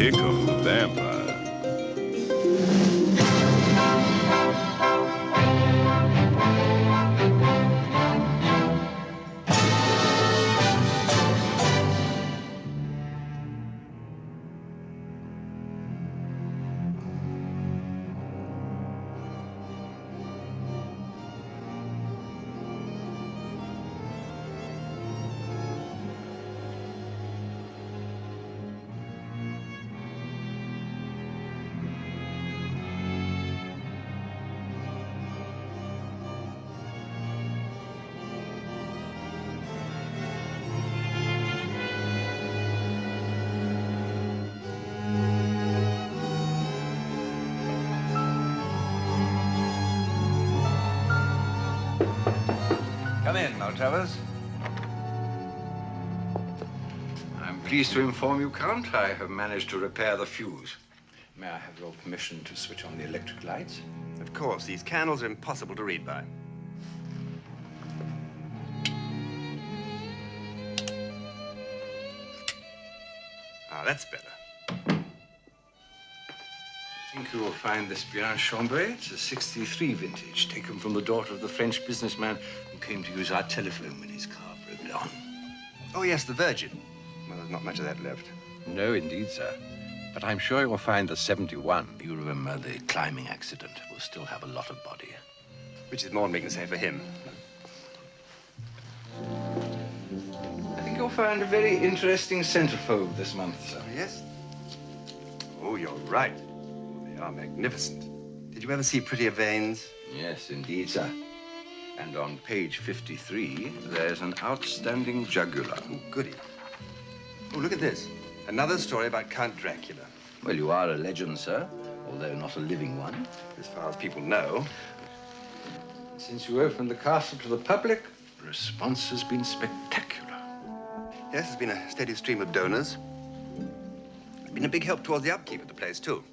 Here comes the vampire. Come in, Maltravers. I'm pleased to inform you, Count, I have managed to repair the fuse. May I have your permission to switch on the electric lights? Of course, these candles are impossible to read by. Ah, that's better. I think you will find this bien chambre. It's a 63 vintage, taken from the daughter of the French businessman who came to use our telephone when his car broke down. Oh, yes, the Virgin. Well, there's not much of that left. No, indeed, sir. But I'm sure you'll find the 71. You remember the climbing accident. Will still have a lot of body. Which is more than we can say for him. I think you'll find a very interesting centerfold this month, sir. Yes? Oh, you're right. They are magnificent. Did you ever see prettier veins? Yes, indeed, sir. And on page 53, there's an outstanding jugular. Oh, goody. Oh, look at this. Another story about Count Dracula. Well, you are a legend, sir, although not a living one. As far as people know. Since you opened the castle to the public, the response has been spectacular. Yes, there's been a steady stream of donors. It's been a big help towards the upkeep of the place, too.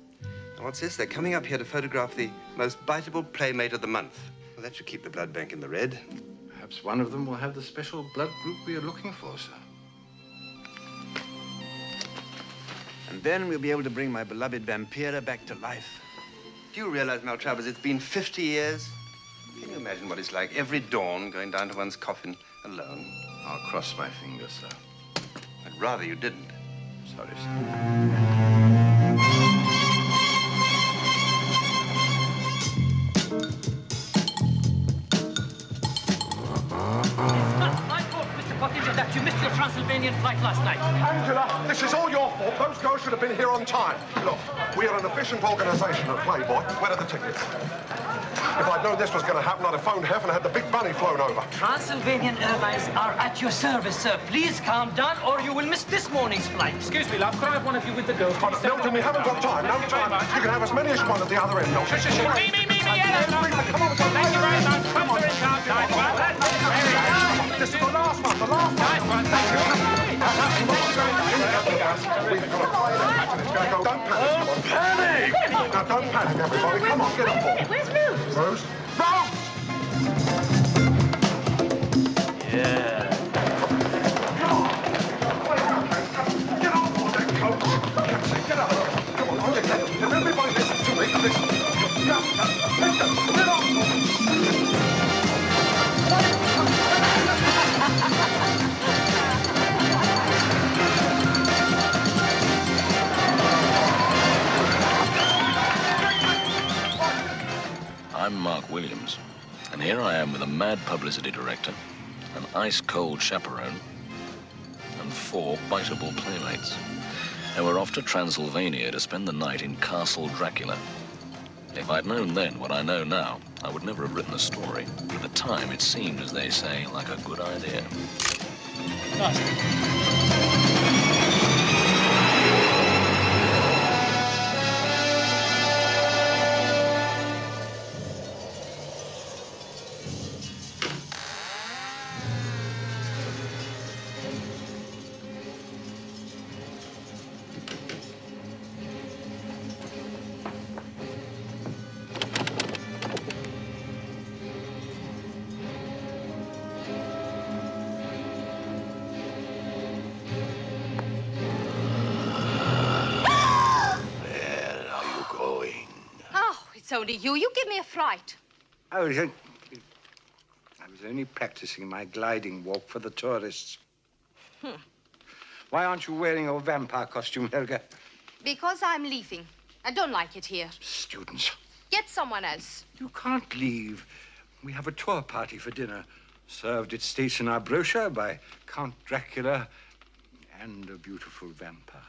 And what's this? They're coming up here to photograph the most biteable playmate of the month. Well, that should keep the blood bank in the red. Perhaps one of them will have the special blood group we are looking for, sir. And then we'll be able to bring my beloved Vampira back to life. Do you realize, Maltravers, it's been 50 years? Can you imagine what it's like every dawn going down to one's coffin alone? I'll cross my fingers, sir. I'd rather you didn't. Sorry, sir. That you missed your Transylvanian flight last night. Angela, this is all your fault. Those girls should have been here on time. Look, we are an efficient organisation at Playboy. Where are the tickets? If I'd known this was going to happen, I'd have phoned Hef and had the big bunny flown over. Transylvanian Airlines are at your service, sir. Please calm down or you will miss this morning's flight. Excuse me, love. Could I have one of you with the girls? Milton, we haven't got time. No time. You can have as many as you want at the other end. No. Me, hello. Come on, Thank you very much. Come on. This is the last one. The last one. Nice one. Thank you. Don't panic. Now, don't panic, everybody. Come on, get on board. Where's Rose? Rose? Rose! Yeah. Get on board that coach. Get up. Come on, on your head. If everybody listens to me, listen. Get on. I'm Mark Williams, and here I am with a mad publicity director, an ice-cold chaperone, and 4 biteable playmates. And we're off to Transylvania to spend the night in Castle Dracula. If I'd known then what I know now, I would never have written the story. At the time, it seemed, as they say, like a good idea. only you. You give me a fright. I was only practicing my gliding walk for the tourists. Why aren't you wearing your vampire costume, Helga? Because I'm leaving. I don't like it here. Students. Get someone else. You can't leave. We have a tour party for dinner. Served it states in our brochure by Count Dracula and a beautiful vampire.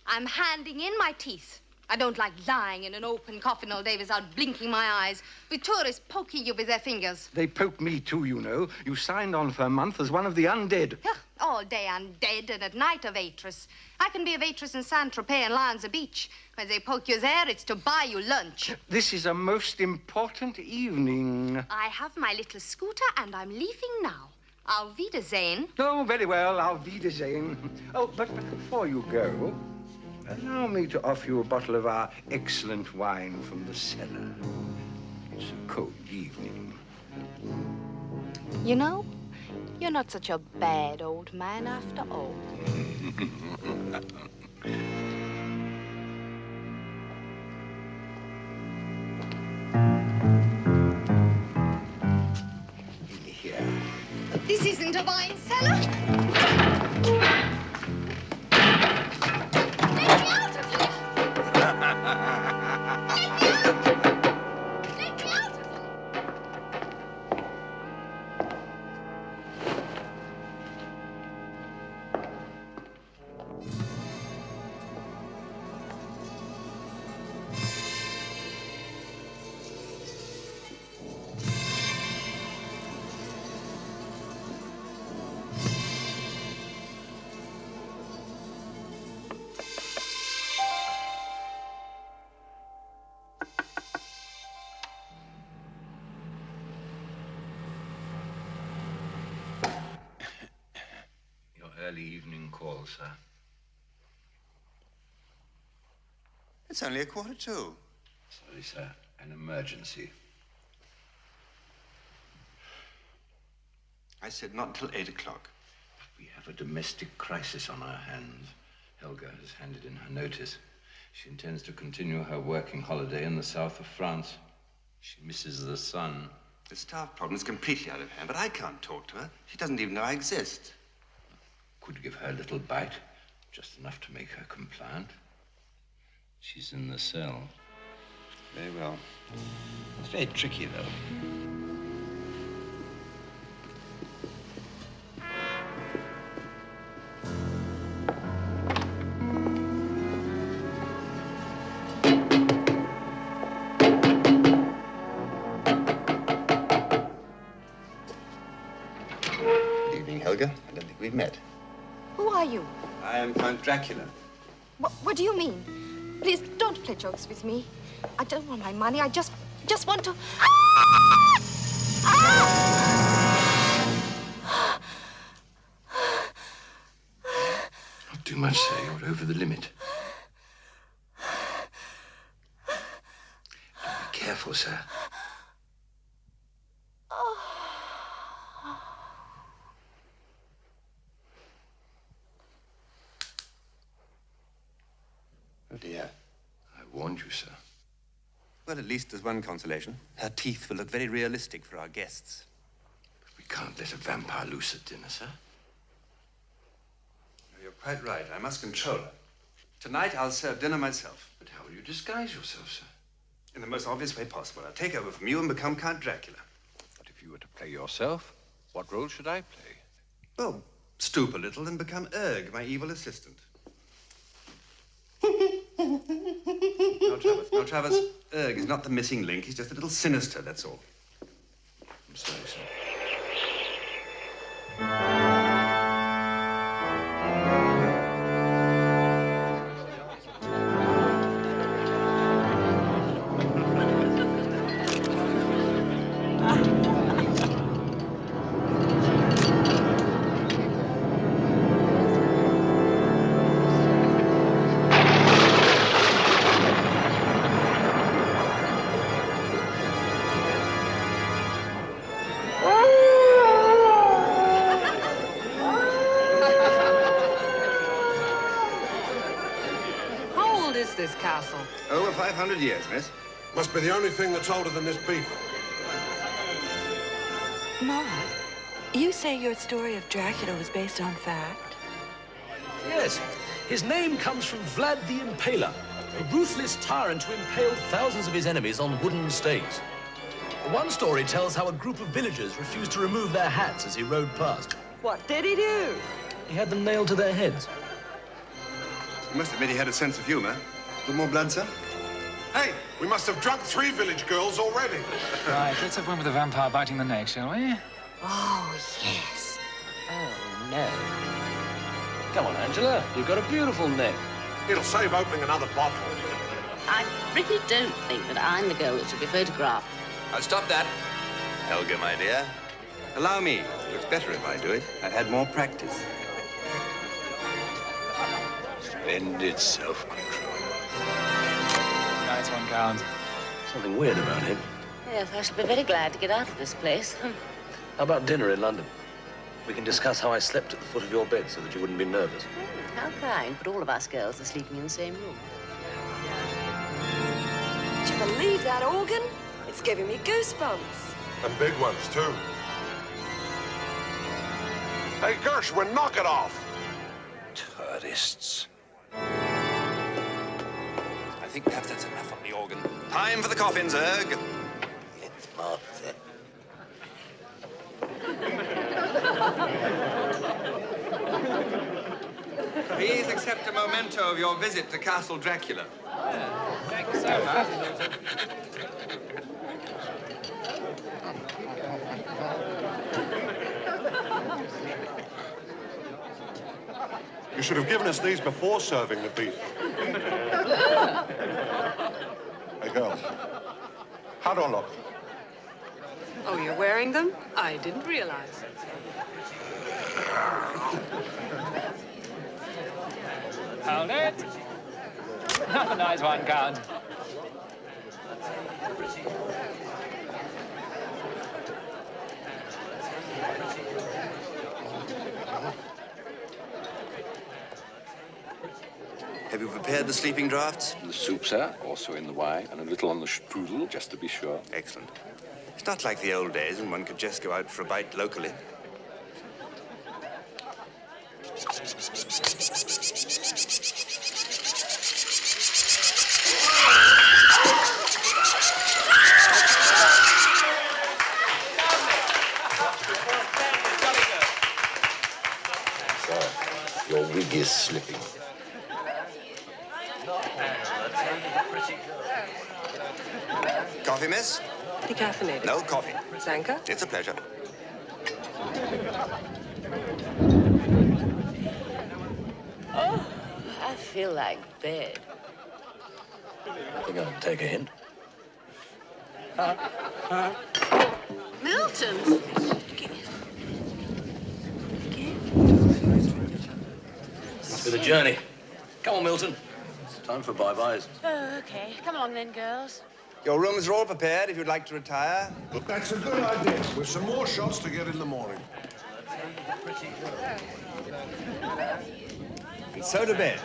I'm handing in my teeth. I don't like lying in an open coffin all day without blinking my eyes, with tourists poking you with their fingers. They poke me too, you know. You signed on for a month as one of the undead. All day undead and at night a waitress. I can be a waitress in Saint-Tropez and Lions Beach. When they poke you there, it's to buy you lunch. This is a most important evening. I have my little scooter and I'm leaving now. Auf Wiedersehen. Oh, very well. Auf Wiedersehen. Oh, but before you go, allow me to offer you a bottle of our excellent wine from the cellar. It's a cold evening. You know, you're not such a bad old man after all. Here. This isn't a wine cellar. Let me out of here! Let me out! Let me out of here! Early evening call, sir. It's only 1:45. Sorry, sir. An emergency. I said not until 8 o'clock. We have a domestic crisis on our hands. Helga has handed in her notice. She intends to continue her working holiday in the south of France. She misses the sun. The staff problem is completely out of hand, but I can't talk to her. She doesn't even know I exist. Could give her a little bite, just enough to make her compliant. She's in the cell. Very well. It's very tricky, though. Good evening, Helga. I don't think we've met. Who are you? I am Count Dracula. What do you mean? Please don't play jokes with me. I don't want my money. I just want to. Not too much, sir. You're over the limit. Be careful, sir. Oh, dear. I warned you, sir. Well, at least there's one consolation. Her teeth will look very realistic for our guests. But we can't let a vampire loose at dinner, sir. No, you're quite right. I must control her. Tonight, I'll serve dinner myself. But how will you disguise yourself, sir? In the most obvious way possible. I'll take over from you and become Count Dracula. But if you were to play yourself, what role should I play? Well, stoop a little and become Erg, my evil assistant. Now, Travis, Erg is not the missing link. He's just a little sinister, that's all. I'm sorry, sir. This castle. Over 500 years, miss. Must be the only thing that's older than this beef. Mark, you say your story of Dracula was based on fact? Yes. His name comes from Vlad the Impaler, a ruthless tyrant who impaled thousands of his enemies on wooden stakes. One story tells how a group of villagers refused to remove their hats as he rode past. What did he do? He had them nailed to their heads. You must admit he had a sense of humor. Got more blood, sir? Hey, we must have drunk 3 village girls already. Right, let's have one with the vampire biting the neck, shall we? Oh, yes. Oh, no. Come on, Angela. You've got a beautiful neck. It'll save opening another bottle. I really don't think that I'm the girl that should be photographed. I'll stop that. Helga, my dear. Allow me. It looks better if I do it. I've had more practice. Splendid self-control. Nice one, Count. Something weird about him. Yes, I shall be very glad to get out of this place. How about dinner in London? We can discuss how I slept at the foot of your bed so that you wouldn't be nervous. How kind, but all of us girls are sleeping in the same room. Do you believe that organ? It's giving me goosebumps. And big ones, too. Hey, Gershwin, knock it off. Tourists. I think perhaps that's enough on the organ. Time for the coffin, Zerg. It's Martha. Please accept a memento of your visit to Castle Dracula. Thank you so much. You should have given us these before serving the beef. Hey, girls. How do I look? Oh, you're wearing them? I didn't realize. Hold it. Another nice one, Count. Have you prepared the sleeping draughts? The soup, sir, also in the wine, and a little on the strudel, just to be sure. Excellent. It's not like the old days when one could just go out for a bite locally. Sir, your wig is slipping. Coffee, miss? Decaffeinated. No coffee. Zanka? It's a pleasure. Oh, I feel like bed. I think I'll take a hint. Milton! Must be the journey. Come on, Milton. It's time for bye-byes. Oh, okay. Come along then, girls. Your rooms are all prepared if you'd like to retire. Look, that's a good idea. With some more shots to get in the morning. And so to bed.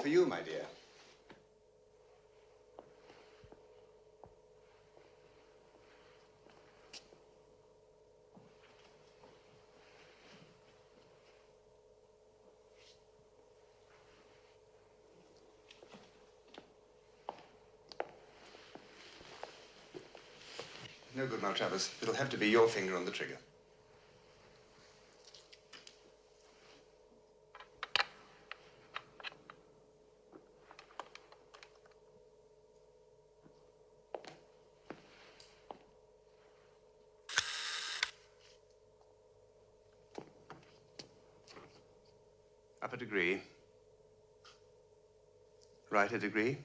For you, my dear. No good, Maltravers. It'll have to be your finger on the trigger. Up a degree. Right a degree.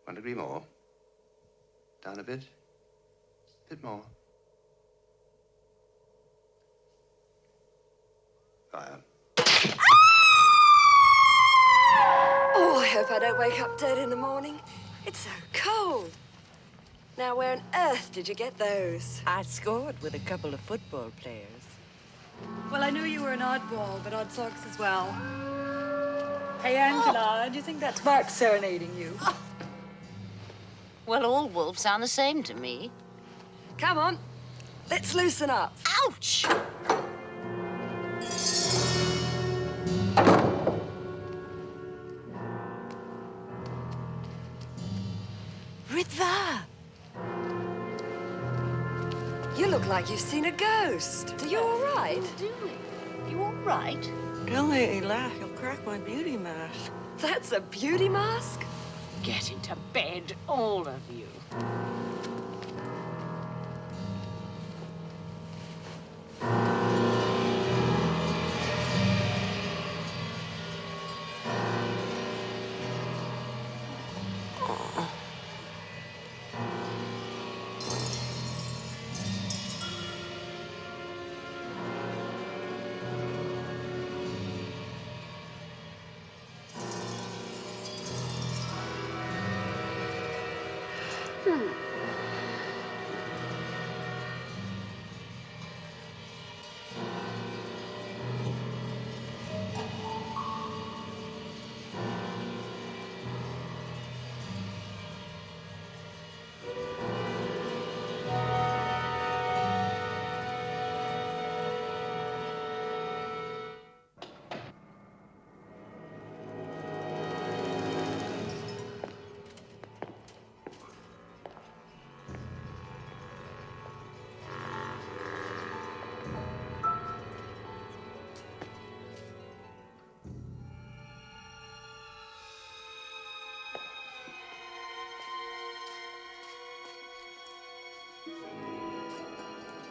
1 degree more. Down a bit. Bit more. Fire. Oh, I hope I don't wake up dead in the morning. It's so cold. Now, where on earth did you get those? I scored with a couple of football players. Well, I knew you were an oddball, but odd socks as well. Hey, Angela, do you think that's Mark serenading you? Well, all wolves sound the same to me. Come on, let's loosen up. Ouch! Ritva! You look like you've seen a ghost. Are you all right? You all right? Don't make me laugh. You'll crack my beauty mask. That's a beauty mask? Get into bed, all of you.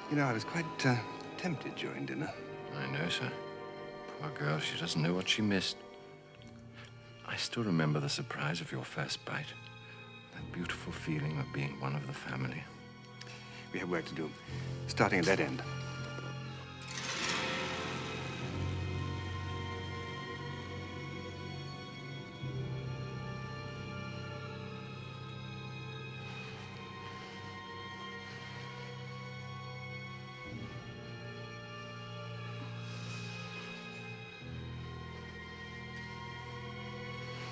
You know, I was quite tempted during dinner. I know, sir. Poor girl, she doesn't know what she missed. I still remember the surprise of your first bite. That beautiful feeling of being one of the family. We have work to do, starting at that end.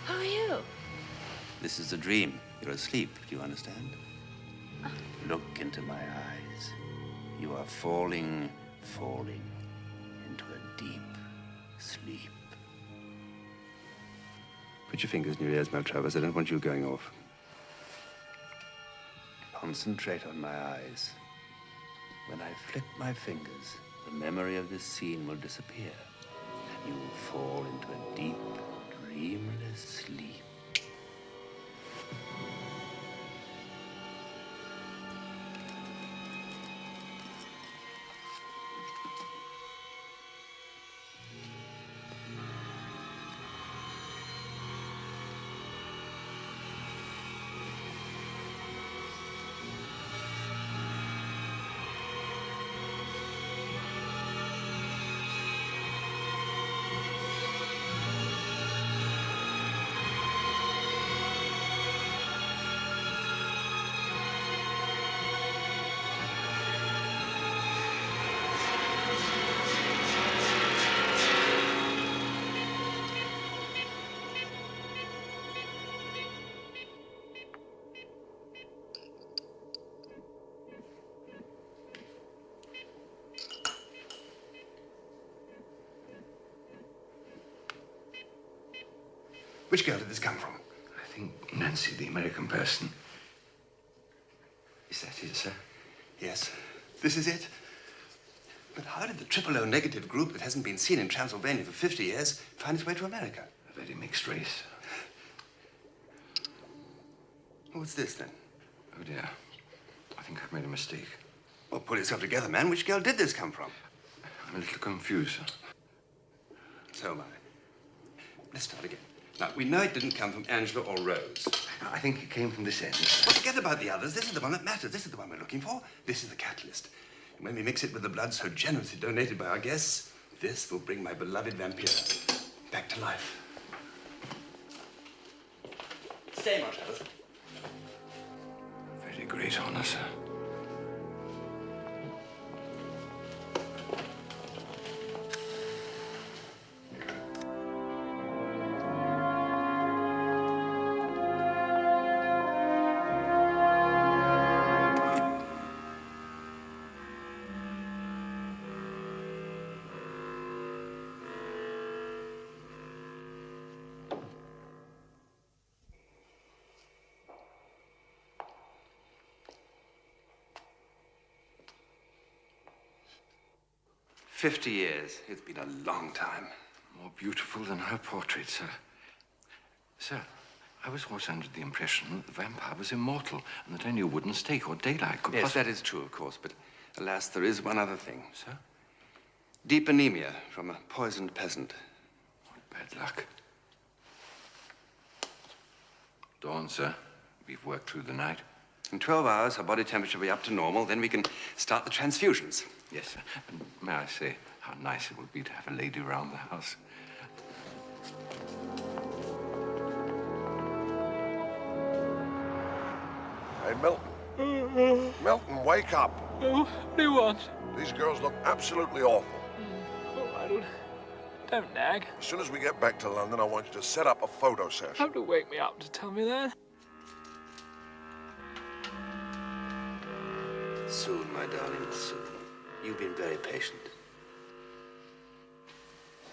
How are you? This is a dream. You're asleep, do you understand? Look into my eyes. You are falling into a deep sleep. Put your fingers in your ears, Maltravers. I don't want you going off. Concentrate on my eyes. When I flick my fingers, the memory of this scene will disappear, and you will fall into a deep, dreamless sleep. Which girl did this come from? I think Nancy, the American person. Is that it, sir? Yes, this is it. But how did the triple O negative group that hasn't been seen in Transylvania for 50 years find its way to America? A very mixed race. What's this, then? Oh, dear. I think I've made a mistake. Well, pull yourself together, man. Which girl did this come from? I'm a little confused, sir. So am I. Let's start again. Now, we know it didn't come from Angela or Rose. I think it came from this end. Well, forget about the others. This is the one that matters. This is the one we're looking for. This is the catalyst. And when we mix it with the blood so generously donated by our guests, this will bring my beloved Vampira back to life. Stay, my Travis. Very great honor, sir. "50 years. It's been a long time." More beautiful than her portrait, sir. Sir, I was once under the impression that the vampire was immortal and that only a wooden stake or daylight could Yes, that is true, of course, but alas, there is one other thing. Sir? Deep anemia from a poisoned peasant. Bad luck. Dawn, sir. We've worked through the night. In 12 hours, her body temperature will be up to normal. Then we can start the transfusions. Yes, sir. And may I say how nice it would be to have a lady around the house. Hey, Milton. Milton, wake up. Oh, what do you want? These girls look absolutely awful. All right, don't nag. As soon as we get back to London, I want you to set up a photo session. Have to wake me up to tell me that. Soon, my darling, soon. You've been very patient.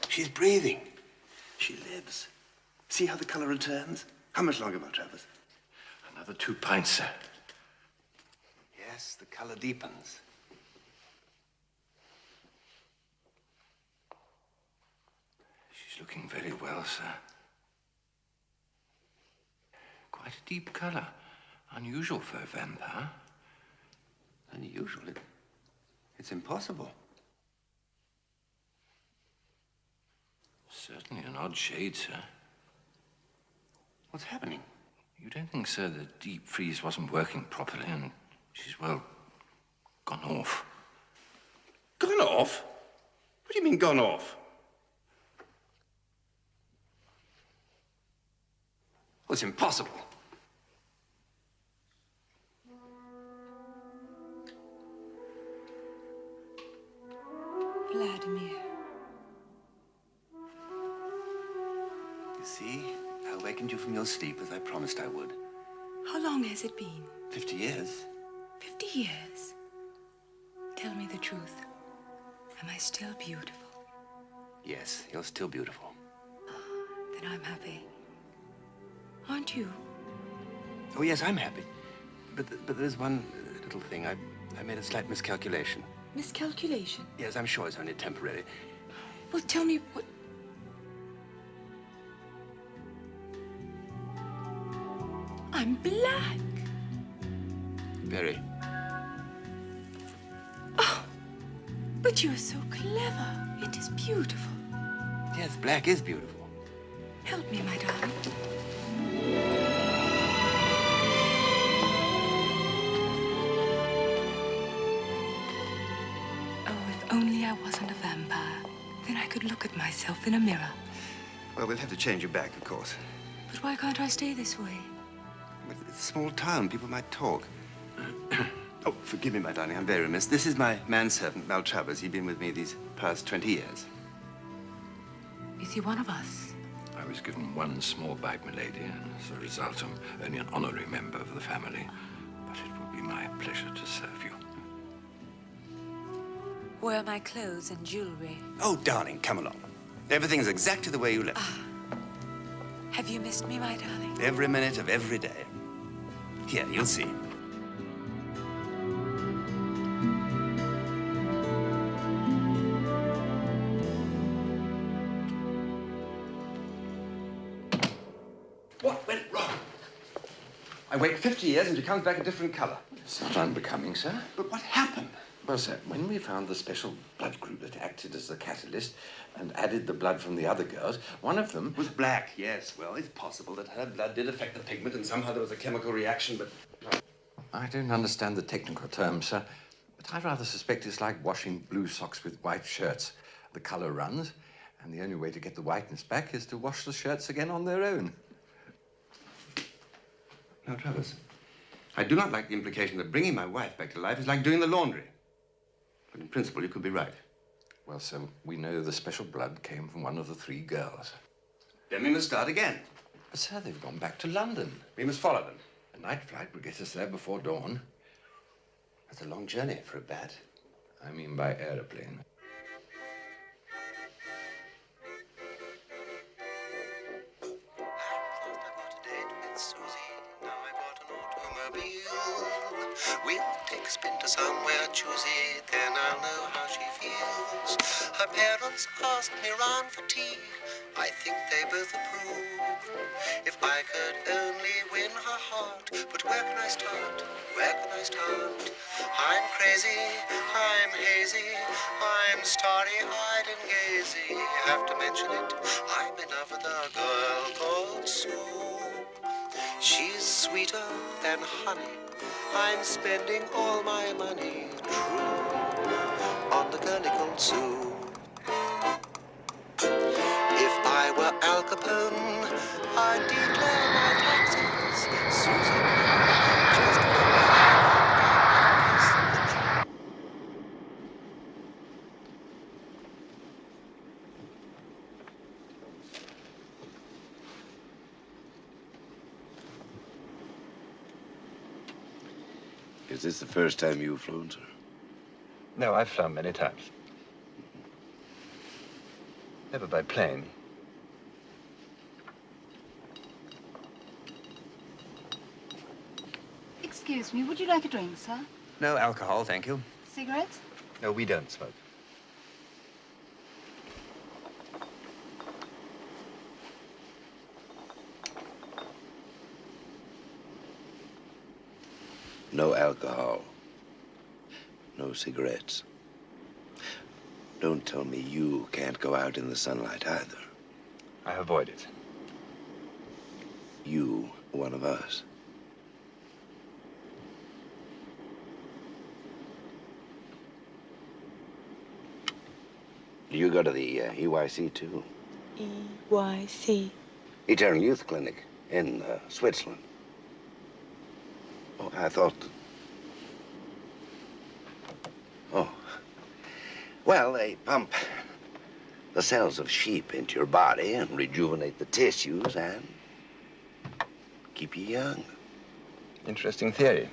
She's breathing. She lives. See how the color returns? How much longer, my Travis? Another 2 pints, sir. Yes, the color deepens. She's looking very well, sir. Quite a deep color. Unusual for a vampire. Unusual? It's impossible. Certainly an odd shade, sir. What's happening? You don't think, sir, the deep freeze wasn't working properly and she's, well, gone off? Gone off? What do you mean, gone off? Well, it's impossible. Vladimir. You see, I awakened you from your sleep as I promised I would. How long has it been? 50 years. 50 years? Tell me the truth. Am I still beautiful? Yes, you're still beautiful. Then I'm happy. Aren't you? Oh, yes, I'm happy. But there's one little thing. I made a slight miscalculation. Miscalculation? Yes, I'm sure it's only temporary. Well, tell me what... I'm black. Very. Oh, but you're so clever. It is beautiful. Yes, black is beautiful. Help me, my darling. Oh, if only I wasn't a vampire. Then I could look at myself in a mirror. Well, we'll have to change you back, of course. But why can't I stay this way? It's a small town. People might talk. Oh, forgive me, my darling. I'm very remiss. This is my manservant, Maltravers. He's been with me these past 20 years. Is he one of us? I was given one small bag, milady, and as a result, I'm only an honorary member of the family. But it will be my pleasure to serve you. Where are my clothes and jewelry? Oh, darling, come along. Everything's exactly the way you left it. Have you missed me, my darling? Every minute of every day. Here, you'll see. What went wrong? I wait 50 years and she comes back a different color. It's not unbecoming, sir. But what happened? Well, sir, when we found the special blood group that acted as the catalyst and added the blood from the other girls, one of them was black, yes. Well, it's possible that her blood did affect the pigment and somehow there was a chemical reaction, but... I don't understand the technical terms, sir, but I rather suspect it's like washing blue socks with white shirts. The color runs, and the only way to get the whiteness back is to wash the shirts again on their own. No, Travers, I do not like the implication that bringing my wife back to life is like doing the laundry. But in principle, you could be right. Well, sir, we know the special blood came from one of the 3 girls. Then we must start again. But, sir, they've gone back to London. We must follow them. A night flight will get us there before dawn. That's a long journey for a bat. I mean by aeroplane. We'll take a spin to somewhere choosy, then I'll know how she feels. Her parents asked me round for tea. I think they both approve. If I could only win her heart, but where can I start? Where can I start? I'm crazy, I'm hazy, I'm starry-eyed and gazy. Have to mention it, I'm in love with a girl called Sue. She's sweeter than honey. I'm spending all my money, true, on the girlie called Sue. If I were Al Capone, I'd declare my taxes. Susan, just for Is this the first time you've flown, sir? No, I've flown many times. Never by plane. Excuse me, would you like a drink, sir? No alcohol, thank you. Cigarettes? No, we don't smoke. No alcohol. No cigarettes. Don't tell me you can't go out in the sunlight either. I avoid it. You, one of us. Do you go to the EYC too? EYC? Eternal Youth Clinic in Switzerland. Oh, I thought... Oh. Well, they pump the cells of sheep into your body and rejuvenate the tissues and keep you young. Interesting theory.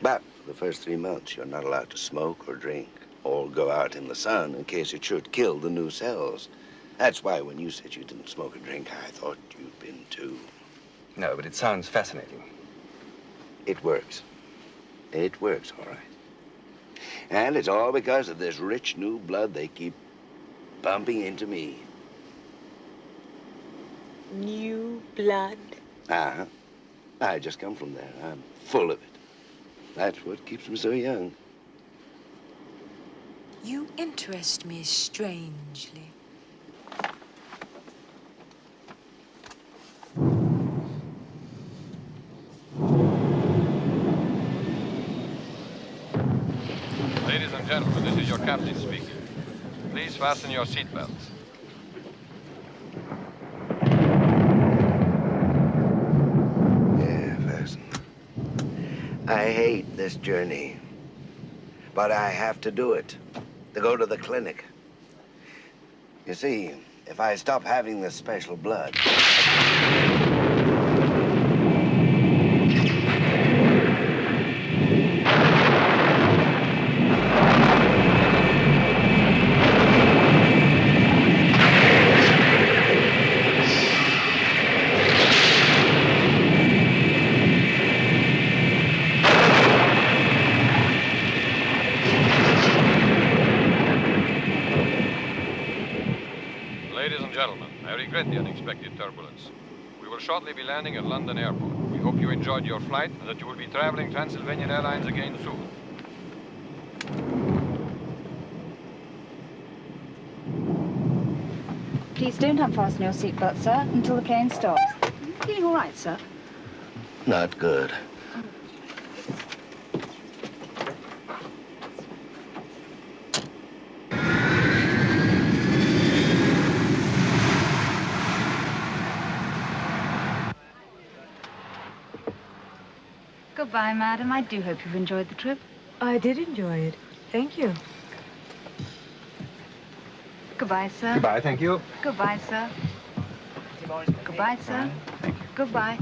But for the first 3 months, you're not allowed to smoke or drink or go out in the sun in case it should kill the new cells. That's why when you said you didn't smoke or drink, I thought you'd been too. No, but it sounds fascinating. It works. It works, all right. And it's all because of this rich new blood they keep pumping into me. New blood? Uh-huh. I just come from there. I'm full of it. That's what keeps me so young. You interest me strangely. Ladies and gentlemen, this is your captain speaking. Please fasten your seatbelts. Yeah, fasten. I hate this journey, but I have to do it to go to the clinic. You see, if I stop having this special blood... Ladies and gentlemen, I regret the unexpected turbulence. We will shortly be landing at London Airport. We hope you enjoyed your flight and that you will be traveling Transylvanian Airlines again soon. Please don't unfasten your seatbelt, sir, until the plane stops. Feeling all right, sir? Not good. Goodbye, madam. I do hope you've enjoyed the trip. I did enjoy it. Thank you. Goodbye, sir. Goodbye, thank you. Goodbye, sir. Goodbye, sir. Thank you. Goodbye.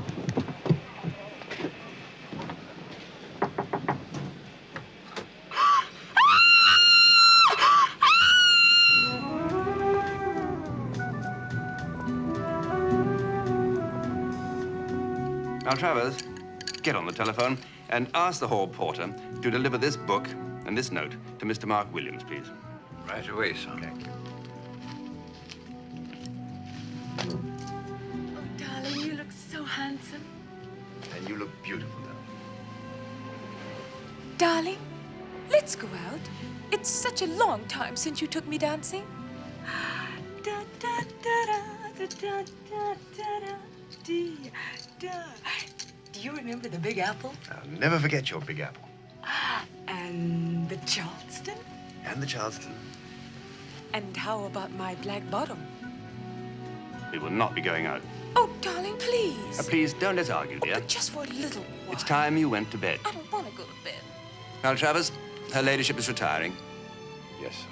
Now, Travers, get on the telephone and ask the hall porter to deliver this book and this note to Mr. Mark Williams, please. Right away, sir. Thank you. Oh, darling, you look so handsome. And you look beautiful, darling. Darling, let's go out. It's such a long time since you took me dancing. Da, da, da, da, da, da, da, da, dee, da. Do you remember the Big Apple? I'll never forget your Big Apple. And the Charleston? And the Charleston. And how about my black bottom? We will not be going out. Oh, darling, please. Please, don't let's argue, dear. But just for a little while. It's time you went to bed. I don't want to go to bed. Now, Travers, her ladyship is retiring. Yes, sir.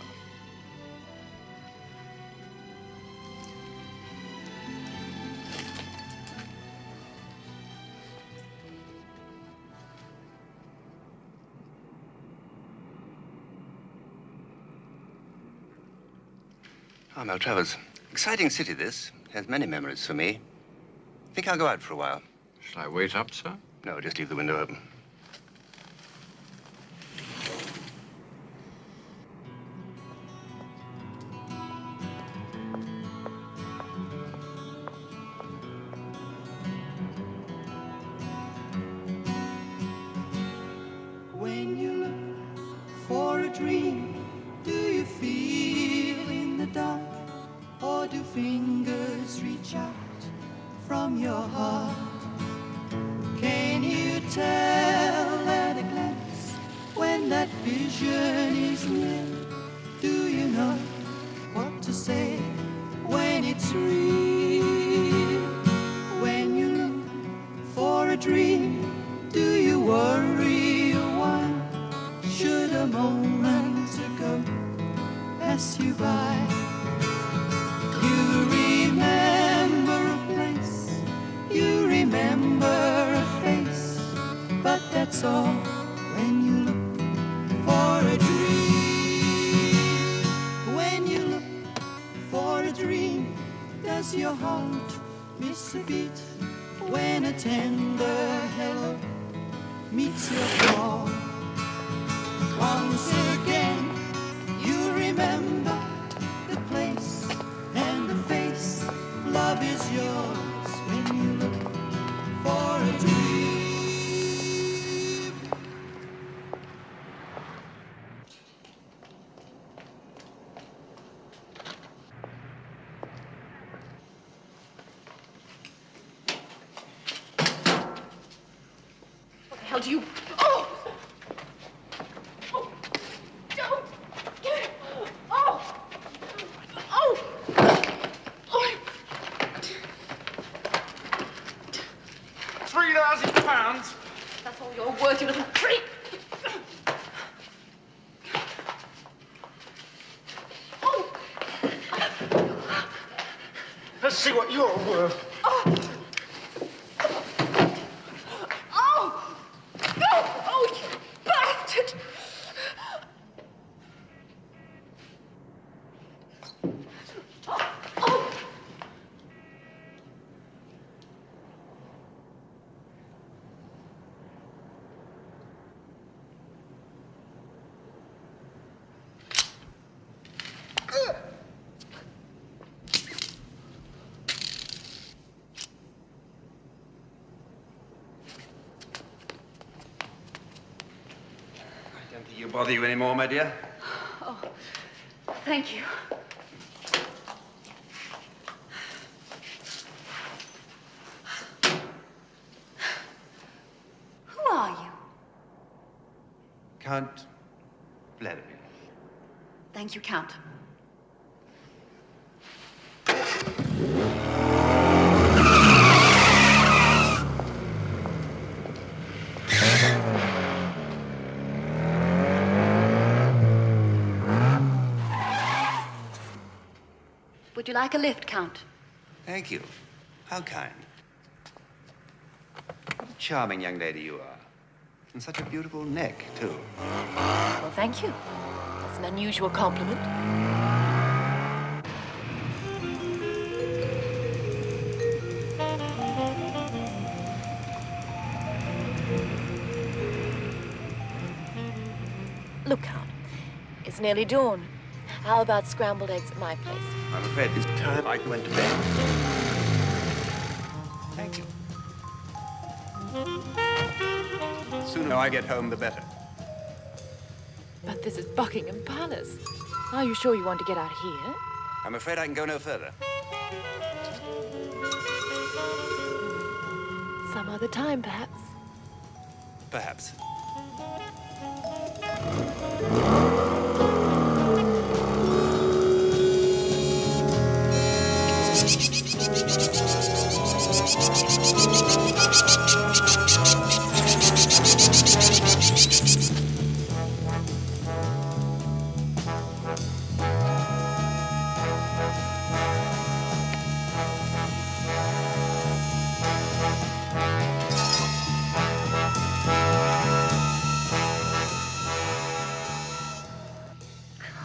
Ah, Mel Travers. Exciting city, this. Has many memories for me. Think I'll go out for a while. Shall I wait up, sir? No, just leave the window open. When you look for a dream, do you feel in the dark? Or do fingers reach out from your heart? Can you tell at a glance when that vision is lit? Do you know what to say when it's real? When you look for a dream, do you worry why? Should a moment ago pass you by? You remember a place, you remember a face, but that's all when you look for a dream. When you look for a dream, does your heart miss a beat when a tender hello meets your call? Once again, you remember the place and the face. Love is yours when you look for a dream. What the hell do you... Oh! Don't! Oh! Oh! Oh! £3,000? That's all you're worth, you little freak! Oh! Let's see what you're worth. Oh! Oh! No! Oh, you bastard! Oh! I don't think he'll bother you anymore, my dear. Oh, thank you. Count Vladimir. Thank you, Count. Would you like a lift, Count? Thank you. How kind. What a charming young lady you are. And such a beautiful neck, too. Well, thank you. That's an unusual compliment. Look, Count, it's nearly dawn. How about scrambled eggs at my place? I'm afraid this time I went to bed. Thank you. The sooner I get home, the better. But this is Buckingham Palace. Are you sure you want to get out here? I'm afraid I can go no further. Some other time, perhaps. Perhaps.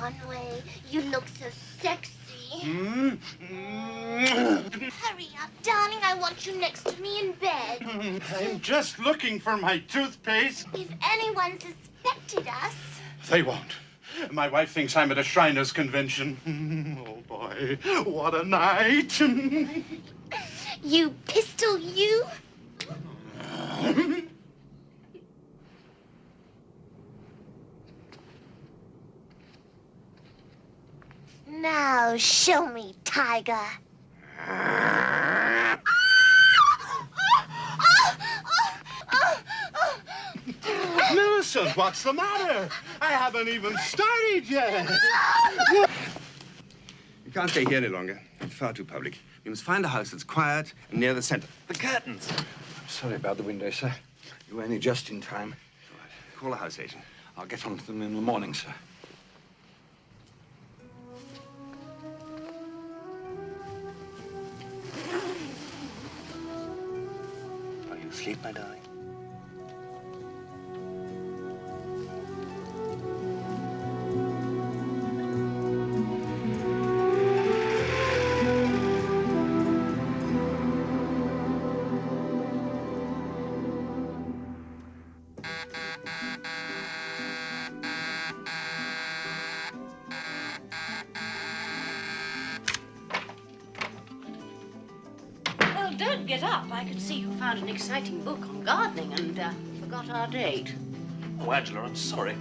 Conway, you look so sexy. Hurry up, darling. I want you next to me in bed. I'm just looking for my toothpaste. If anyone suspected us... They won't. My wife thinks I'm at a Shriners' convention. Oh, boy, what a night. You pistol, you? Now, show me, Tiger. Millicent, what's the matter? I haven't even started yet. You can't stay here any longer. It's far too public. We must find a house that's quiet and near the center. The curtains. Sorry about the window, sir. You were only just in time. All right. Call the house agent. I'll get on to them in the morning, sir. Are you asleep, my darling? Well, don't get up. I could see you found an exciting book on gardening and forgot our date. Oh, Angela, I'm sorry.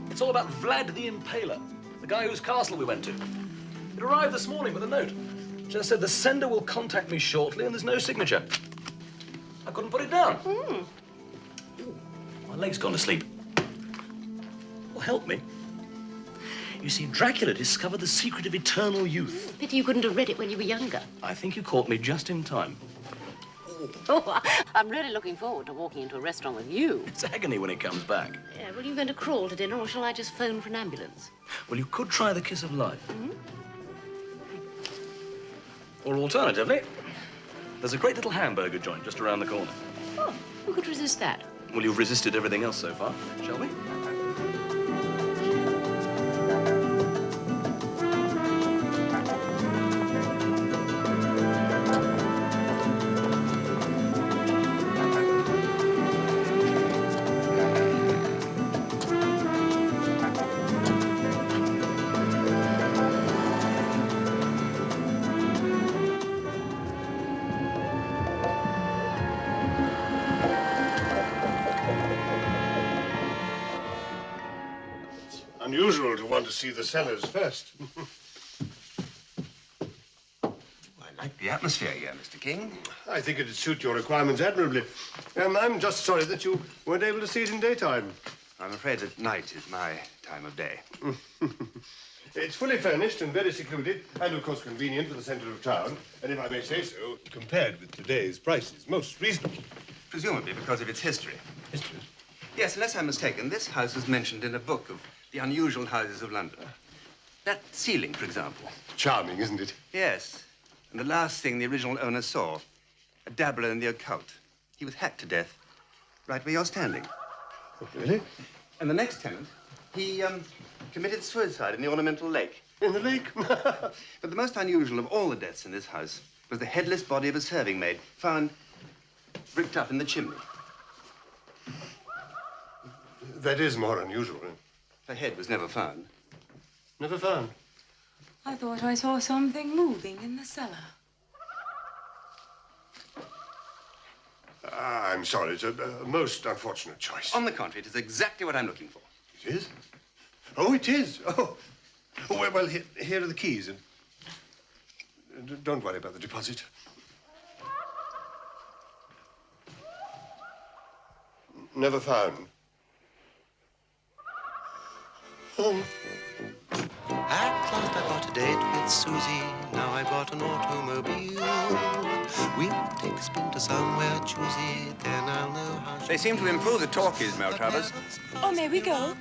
It's all about Vlad the Impaler, the guy whose castle we went to. It arrived this morning with a note. Just said the sender will contact me shortly and there's no signature. I couldn't put it down. Ooh, my leg's gone to sleep. Well, help me. You see, Dracula discovered the secret of eternal youth. Pity you couldn't have read it when you were younger. I think you caught me just in time. Oh, I'm really looking forward to walking into a restaurant with you. It's agony when it comes back. Yeah, well, are you going to crawl to dinner or shall I just phone for an ambulance? Well, you could try the kiss of life. Or alternatively, there's a great little hamburger joint just around the corner. Oh, who could resist that? Well, you've resisted everything else so far, shall we? Unusual to want to see the cellars first. I like the atmosphere here, Mr. King. I think it'd suit your requirements admirably. I'm just sorry that you weren't able to see it in daytime. I'm afraid that night is my time of day. It's fully furnished and very secluded, and of course convenient for the centre of town. And if I may say so, compared with today's prices, most reasonable. Presumably because of its history. History? Yes, unless I'm mistaken, this house was mentioned in a book of the unusual houses of London. That ceiling, for example. Charming, isn't it? Yes. And the last thing the original owner saw, a dabbler in the occult. He was hacked to death, right where you're standing. Oh, really? And the next tenant, he committed suicide in the ornamental lake. In the lake? But the most unusual of all the deaths in this house was the headless body of a serving maid found bricked up in the chimney. That is more unusual. Her head was never found. Never found? I thought I saw something moving in the cellar. I'm sorry. It's a most unfortunate choice. On the contrary, it is exactly what I'm looking for. It is? Oh, it is. Oh, well, here are the keys. And don't worry about the deposit. Never found. Oh. At last I got a date with Susie. Now I've got an automobile. We'll take a spin to somewhere choosy. Then I'll know how They seem to improve the talkies, Maltravers. Oh, may we go?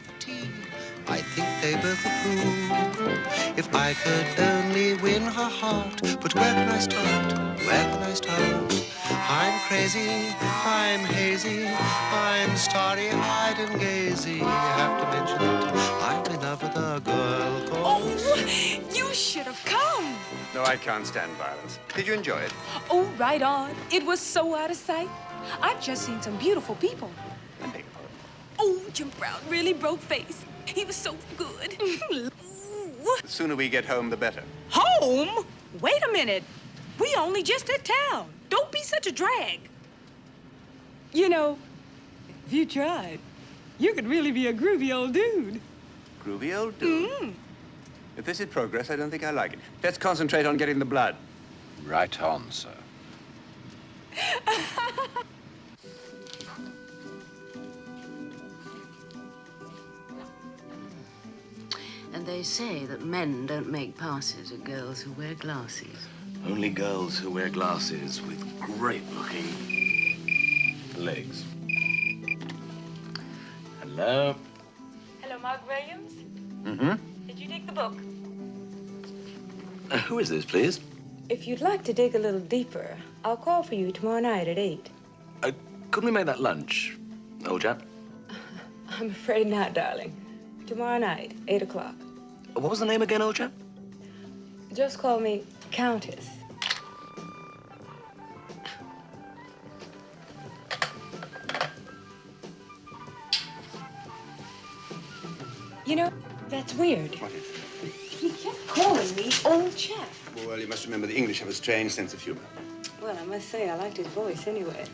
I think they both approve. If I could only win her heart. But where can I start? Where can I start? I'm crazy, I'm hazy, I'm starry-eyed and gazy. Have to mention it, I'm in love with a girl called... Oh, you should have come. No, I can't stand violence. Did you enjoy it? Oh, right on. It was so out of sight. I've just seen some beautiful people. Oh, Jim Brown really broke face. He was so good. The sooner we get home, the better. Home? Wait a minute. We only just at town. Don't be such a drag. You know, if you tried, you could really be a groovy old dude. Groovy old dude? If this is progress, I don't think I like it. Let's concentrate on getting the blood. Right on, sir. And they say that men don't make passes at girls who wear glasses. Only girls who wear glasses with great-looking legs. Hello? Hello, Mark Williams. Mm-hmm. Did you dig the book? Who is this, please? If you'd like to dig a little deeper, I'll call for you tomorrow night at 8. Couldn't we make that lunch, old chap? I'm afraid not, darling. Tomorrow night, 8 o'clock. What was the name again, old chap? Just call me Countess. You know, that's weird. What is? He kept calling me old chap. Well, you must remember the English have a strange sense of humor. Well, I must say, I liked his voice anyway.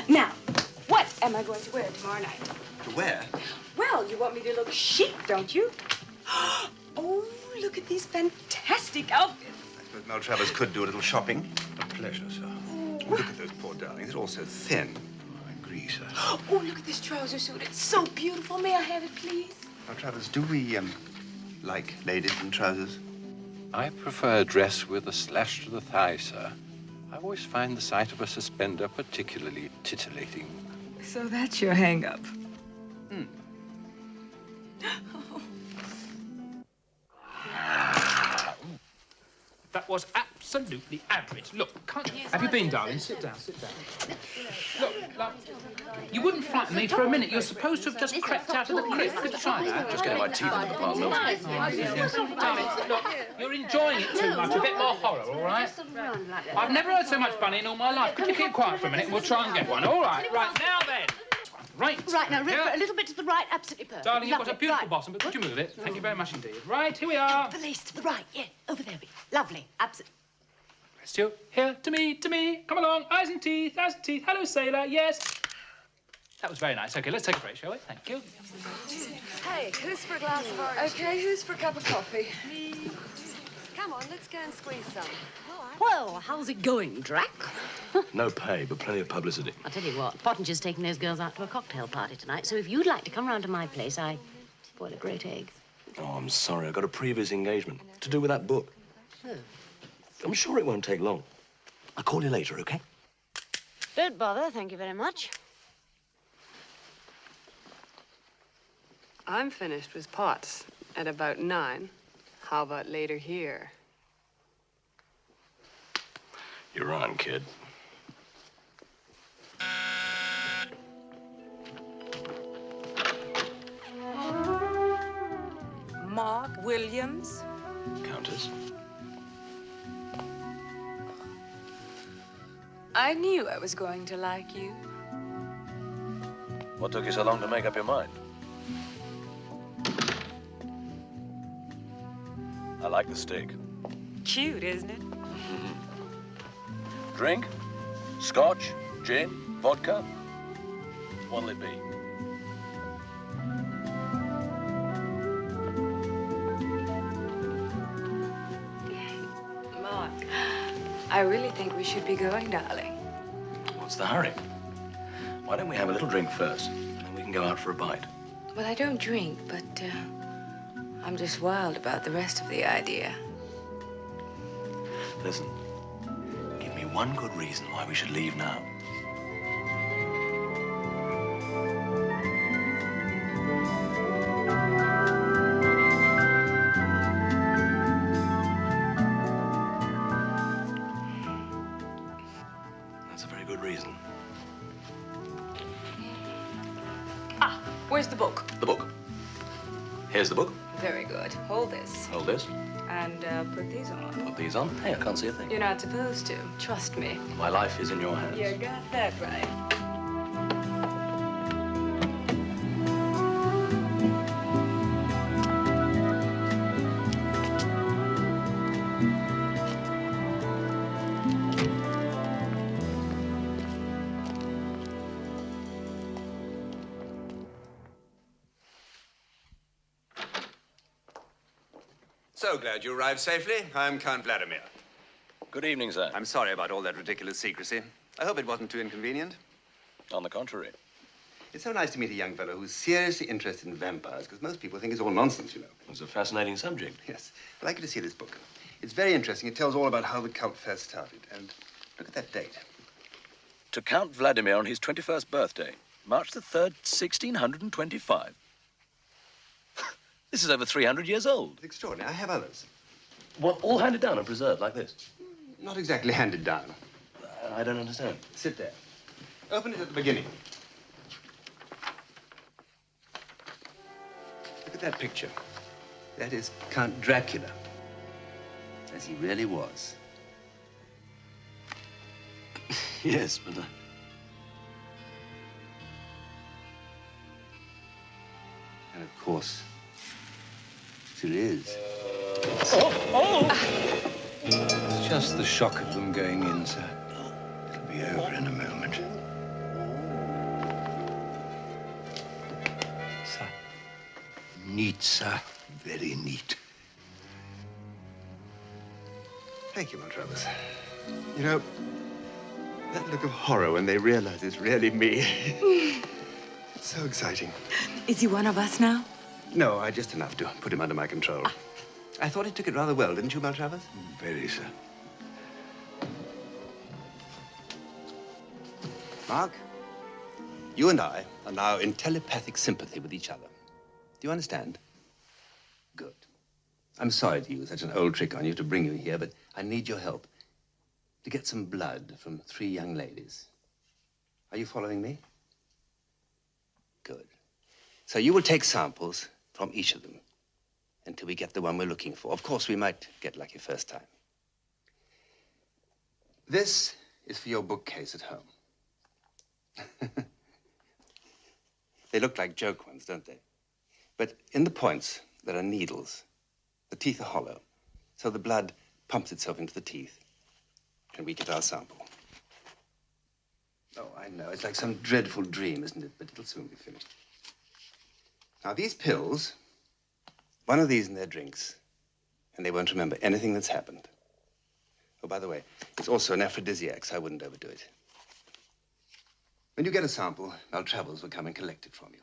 Now, what am I going to wear tomorrow night? To wear? Well, you want me to look chic, don't you? Oh, look at these fantastic outfits. I suppose Maltravers could do a little shopping. A pleasure, sir. Oh, look at those poor darlings. They're all so thin. I agree, sir. Oh, look at this trouser suit. It's so beautiful. May I have it, please? Maltravers, do we, like ladies in trousers? I prefer a dress with a slash to the thigh, sir. I always find the sight of a suspender particularly titillating. So that's your hang-up. That was absolutely average. Look, have you been, darling? Sit down, sit down. Look, love, you wouldn't frighten me for a minute. You're supposed to have just crept out of the crypt. Could you try that? Just getting my teeth in the department. Darling, look, you're enjoying it too much. A bit more horror, all right? I've never heard so much bunny in all my life. Could you keep quiet for a minute? We'll try and get one. All right, right, now then. Right. Right, now, a little bit to the right, absolutely perfect. Darling, you've got a Lovely. beautiful bottom, but could you move it? Thank you very much indeed. Right, here we are. The lace to the right, yeah, over there. Lovely, absolutely. Still, here, to me. Come along, eyes and teeth. Hello, sailor, yes. That was very nice. OK, let's take a break, shall we? Thank you. Hey, who's for a glass of orange? Okay, who's for a cup of coffee? Come on, let's go and squeeze some. Well, how's it going, Drac? No pay, but plenty of publicity. I'll tell you what, Pottinger's taking those girls out to a cocktail party tonight, so if you'd like to come round to my place, I boil a great egg. Oh, I'm sorry. I've got a previous engagement to do with that book. Oh. I'm sure it won't take long. I'll call you later, okay? Don't bother, thank you very much. I'm finished with Potts at about 9. How about later here? You're on, kid. Mark Williams. Countess. I knew I was going to like you. What took you so long to make up your mind? I like the steak. Cute, isn't it? Drink? Scotch? Gin? Vodka? What'll it be? Mark, I really think we should be going, darling. What's the hurry? Why don't we have a little drink first, and then we can go out for a bite? Well, I don't drink, but I'm just wild about the rest of the idea. Listen, give me one good reason why we should leave now. That's a very good reason. Ah, where's the book? The book. Here's the book. Very good. Hold this. Hold this. And put these on. Put these on. Hey, I can't see a thing. You're not supposed to. Trust me. My life is in your hands. You got that right. So glad you arrived safely. I'm Count Vladimir. Good evening, sir. I'm sorry about all that ridiculous secrecy. I hope it wasn't too inconvenient. On the contrary. It's so nice to meet a young fellow who's seriously interested in vampires, because most people think it's all nonsense, you know. It's a fascinating subject. Yes. I'd like you to see this book. It's very interesting. It tells all about how the cult first started. And look at that date. To Count Vladimir on his 21st birthday, March the 3rd, 1625. This is over 300 years old. It's extraordinary. I have others. What, all handed down and preserved like this? Not exactly handed down. I don't understand. Sit there. Open it at the beginning. Look at that picture. That is Count Dracula, as he really was. Yes, but... And of course, still is. It's just the shock of them going in, sir. It'll be over in a moment. Sir. Neat, sir. Very neat. Thank you, Montrose. You know, that look of horror when they realize it's really me. It's so exciting. Is he one of us now? No, just enough to put him under my control. I thought he took it rather well, didn't you, Maltravers? Very, sir. Mark, you and I are now in telepathic sympathy with each other. Do you understand? Good. I'm sorry to use such an old trick on you to bring you here, but I need your help to get some blood from 3 young ladies. Are you following me? Good. So you will take samples from each of them until we get the one we're looking for. Of course, we might get lucky first time. This is for your bookcase at home. They look like joke ones, don't they? But in the points, there are needles. The teeth are hollow, so the blood pumps itself into the teeth, and we get our sample. Oh, I know. It's like some dreadful dream, isn't it? But it'll soon be finished. Now, these pills, one of these in their drinks, and they won't remember anything that's happened. Oh, by the way, it's also an aphrodisiac, so I wouldn't overdo it. When you get a sample, our travels will come and collect it from you.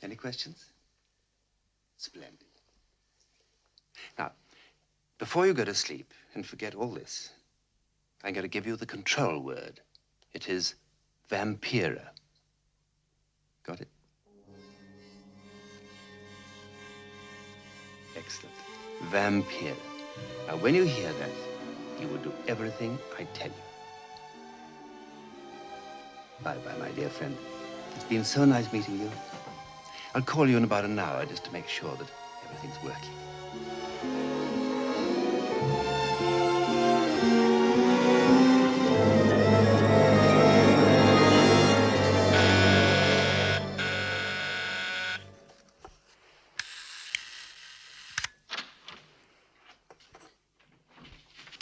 Any questions? Splendid. Now, before you go to sleep and forget all this, I'm going to give you the control word. It is Vampira. Got it? Excellent. Vampira. Now, when you hear that, you will do everything I tell you. Bye-bye, my dear friend. It's been so nice meeting you. I'll call you in about an hour just to make sure that everything's working.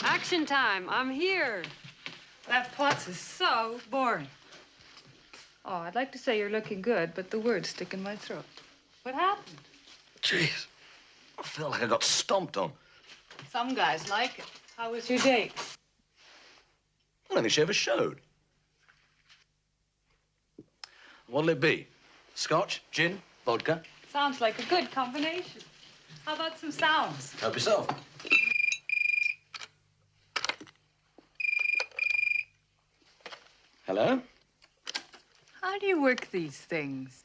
Action time. I'm here. That Potts is so boring. Oh, I'd like to say you're looking good, but the words stick in my throat. What happened? Jeez, I feel like I got stomped on. Some guys like it. How was your date? I don't think she ever showed. What'll it be? Scotch, gin, vodka? Sounds like a good combination. How about some sounds? Help yourself. Hello? How do you work these things?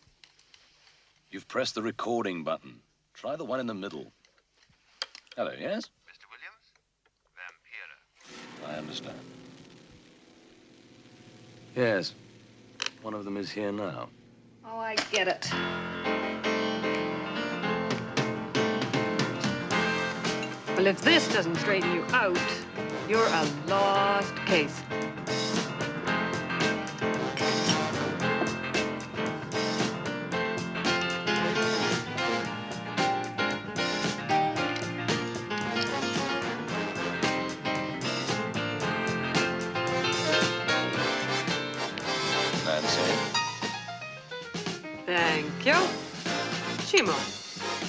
You've pressed the recording button. Try the one in the middle. Hello, yes? Mr. Williams? Vampira. I understand. Yes. One of them is here now. Oh, I get it. Well, if this doesn't straighten you out, you're a lost case. Thank you. Chimo.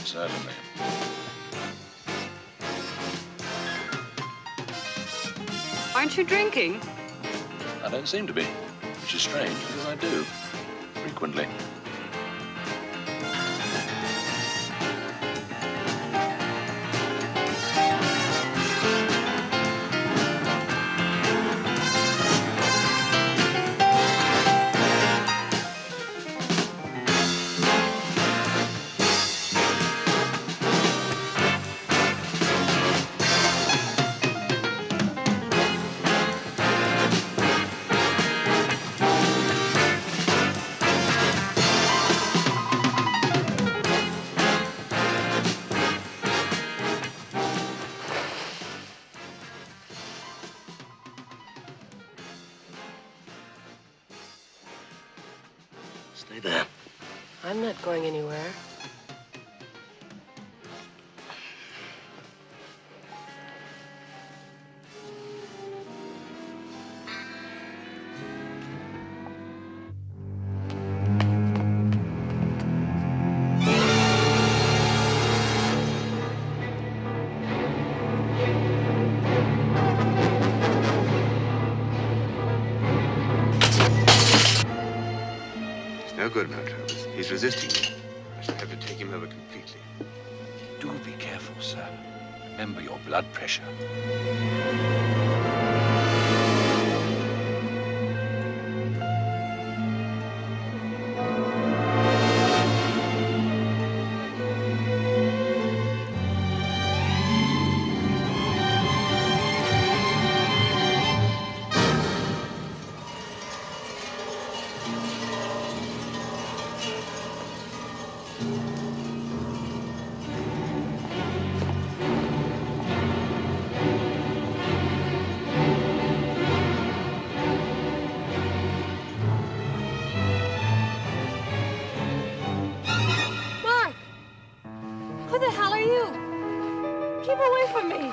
Certainly. Aren't you drinking? I don't seem to be, which is strange because I do. Frequently. Stay there. I'm not going anywhere. No good, Maltravers. He's resisting me. I shall have to take him over completely. Do be careful, sir. Remember your blood pressure. Who the hell are you? Keep away from me.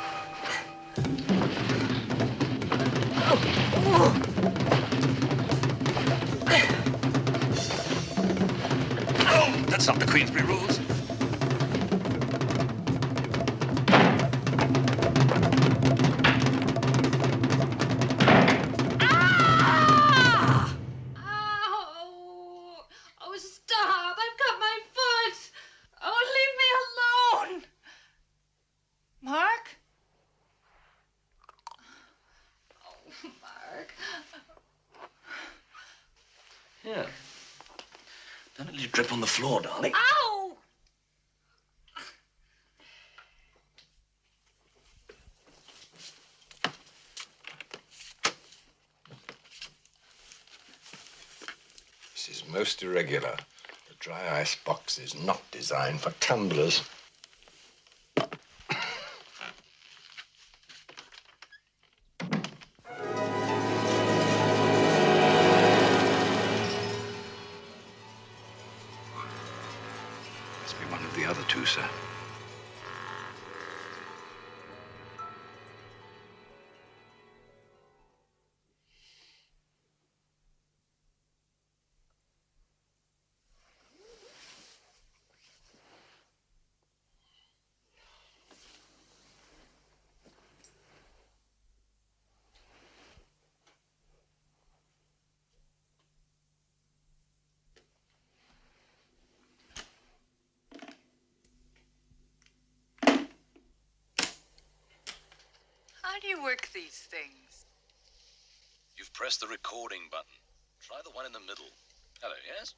That's not the Queensbury rules. drip on the floor, darling. Ow! This is most irregular. The dry ice box is not designed for tumblers. Must be one of the other two, sir. How do you work these things? You've pressed the recording button. Try the one in the middle. Hello, yes?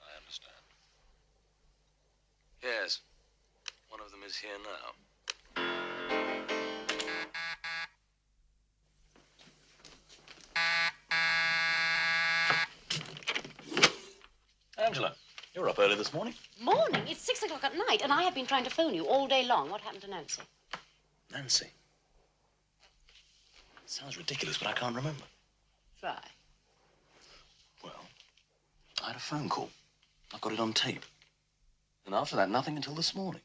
I understand. Yes. One of them is here now. Angela, you're up early this morning. Morning? It's 6 o'clock at night, and I have been trying to phone you all day long. What happened to Nancy? Nancy. Sounds ridiculous, but I can't remember. Try. Well, I had a phone call. I've got it on tape. And after that, nothing until this morning.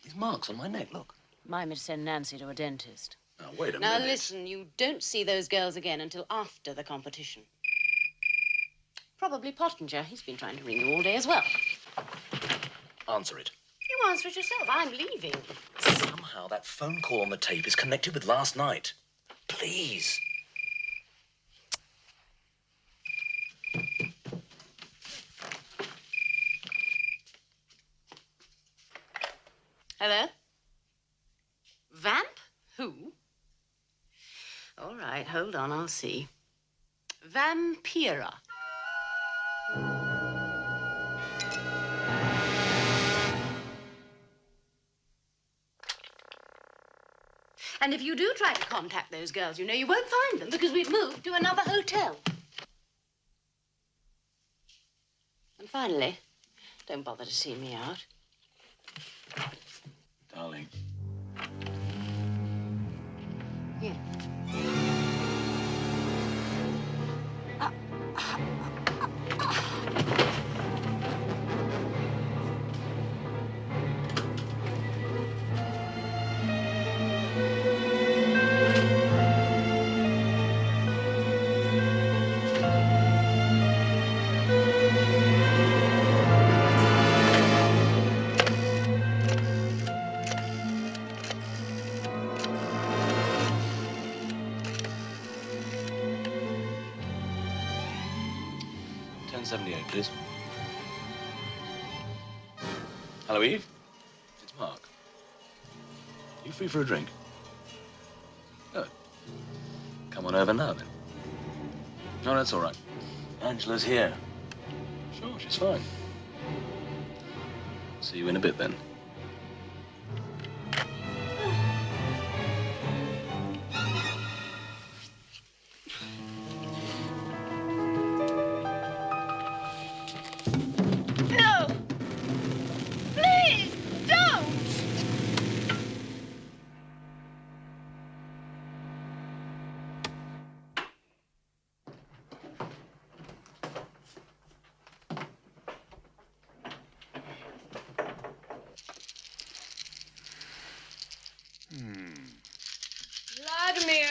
These marks on my neck, look. Remind me to send Nancy to a dentist. Now, wait a Now, minute. listen, you don't see those girls again until after the competition. Probably Pottinger. He's been trying to ring you all day as well. Answer it. You answer it yourself. I'm leaving. Somehow that phone call on the tape is connected with last night. Please. Hello? Vamp? Who? All right, hold on, I'll see. Vampira. And if you do try to contact those girls, you know you won't find them because we've moved to another hotel. And finally, don't bother to see me out. Darling. Here. $10.78, please. Hello, Eve. It's Mark. You free for a drink? Good. Come on over now, then. No, that's all right. Angela's here. Sure, she's fine. See you in a bit, then. No! Please, don't! Vladimir,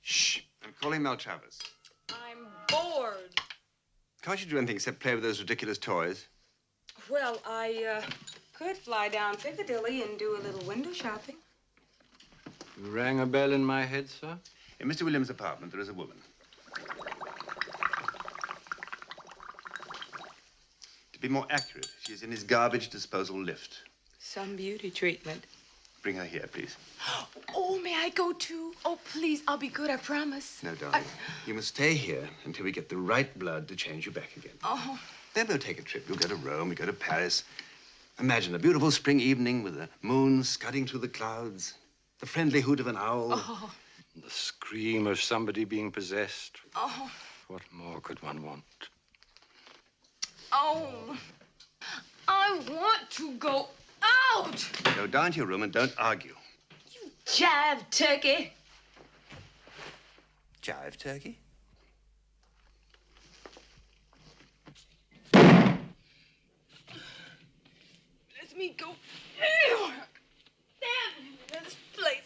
Shh. I'm calling Mel Travers. I'm bored. Can't you do anything except play with those ridiculous toys? Well, I could fly down Piccadilly and do a little window shopping. You rang a bell in my head, sir? In Mr. Williams' apartment, there is a woman. To be more accurate, she is in his garbage disposal lift. Some beauty treatment. Bring her here, please. Oh, may I go too? Oh, please, I'll be good, I promise. No, darling. You must stay here until we get the right blood to change you back again. Oh. Then we'll take a trip. We'll go to Rome, we'll go to Paris. Imagine a beautiful spring evening with the moon scudding through the clouds, the friendly hoot of an owl. Oh. The scream of somebody being possessed. Oh. What more could one want? Oh. I want to go out. Go down to your room and don't argue. Jive turkey. Jive turkey? Let me go anywhere. Damn this place.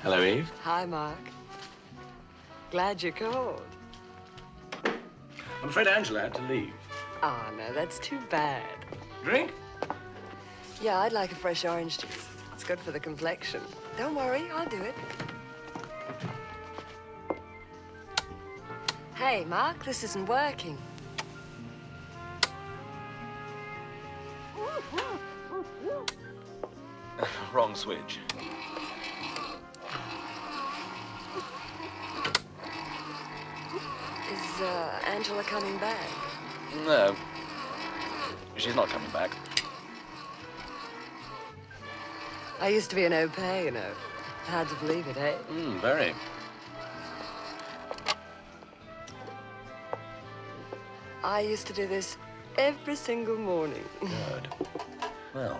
Hello, Eve. Hi, Mark. Glad you called. I'm afraid Angela had to leave. Oh, no, that's too bad. Drink? Yeah, I'd like a fresh orange juice. It's good for the complexion. Don't worry, I'll do it. Hey, Mark, this isn't working. Wrong switch. Is Angela coming back? No. She's not coming back. I used to be an au pair, you know. Hard to believe it, eh? Very. I used to do this every single morning. Good. Well,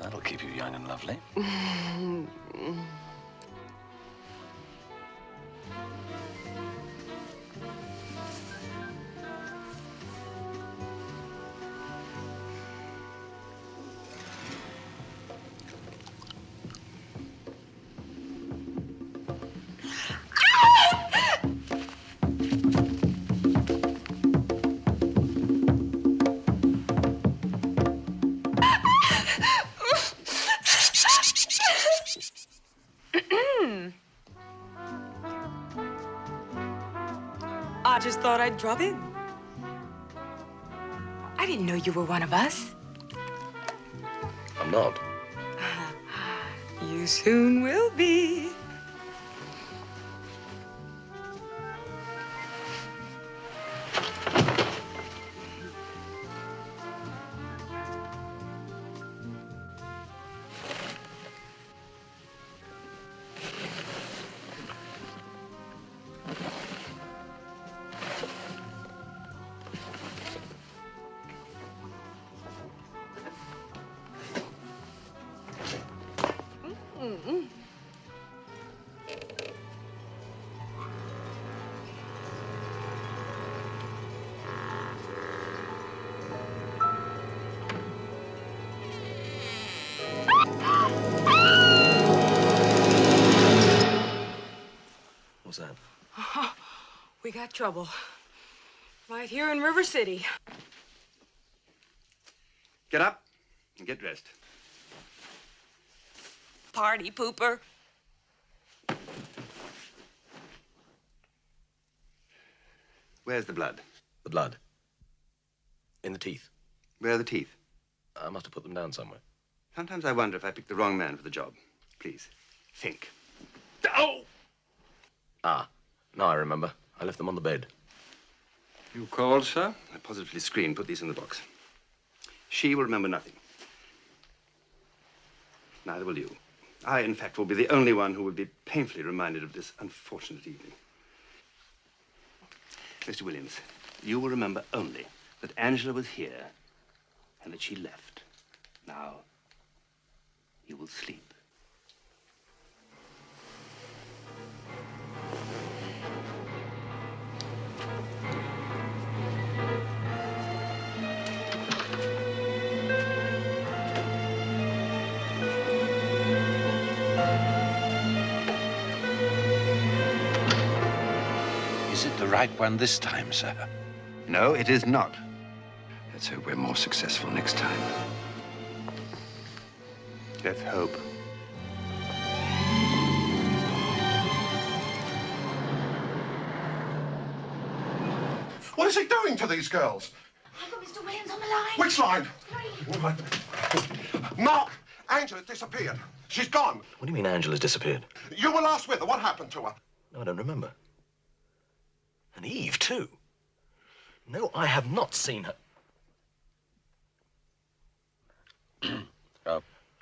that'll keep you young and lovely. I just thought I'd drop in. I didn't know you were one of us. I'm not. You soon will be. What's that? We got trouble. Right here in River City. Get up and get dressed. Party pooper. Where's the blood? The blood. In the teeth. Where are the teeth? I must have put them down somewhere. Sometimes I wonder if I picked the wrong man for the job. Please, think. Oh! Ah, now I remember. I left them on the bed. You called, sir? I positively screamed. Put these in the box. She will remember nothing. Neither will you. I, in fact, will be the only one who will be painfully reminded of this unfortunate evening. Mr. Williams, you will remember only that Angela was here and that she left. Now, you will sleep. right one this time, sir. No, it is not. Let's hope we're more successful next time. Let's hope. What is he doing to these girls? I've got Mr. Williams on the line. Which line? Mark, Angela disappeared. She's gone. What do you mean Angela's disappeared? You were last with her. What happened to her? No, I don't remember. And Eve, too. No, I have not seen her.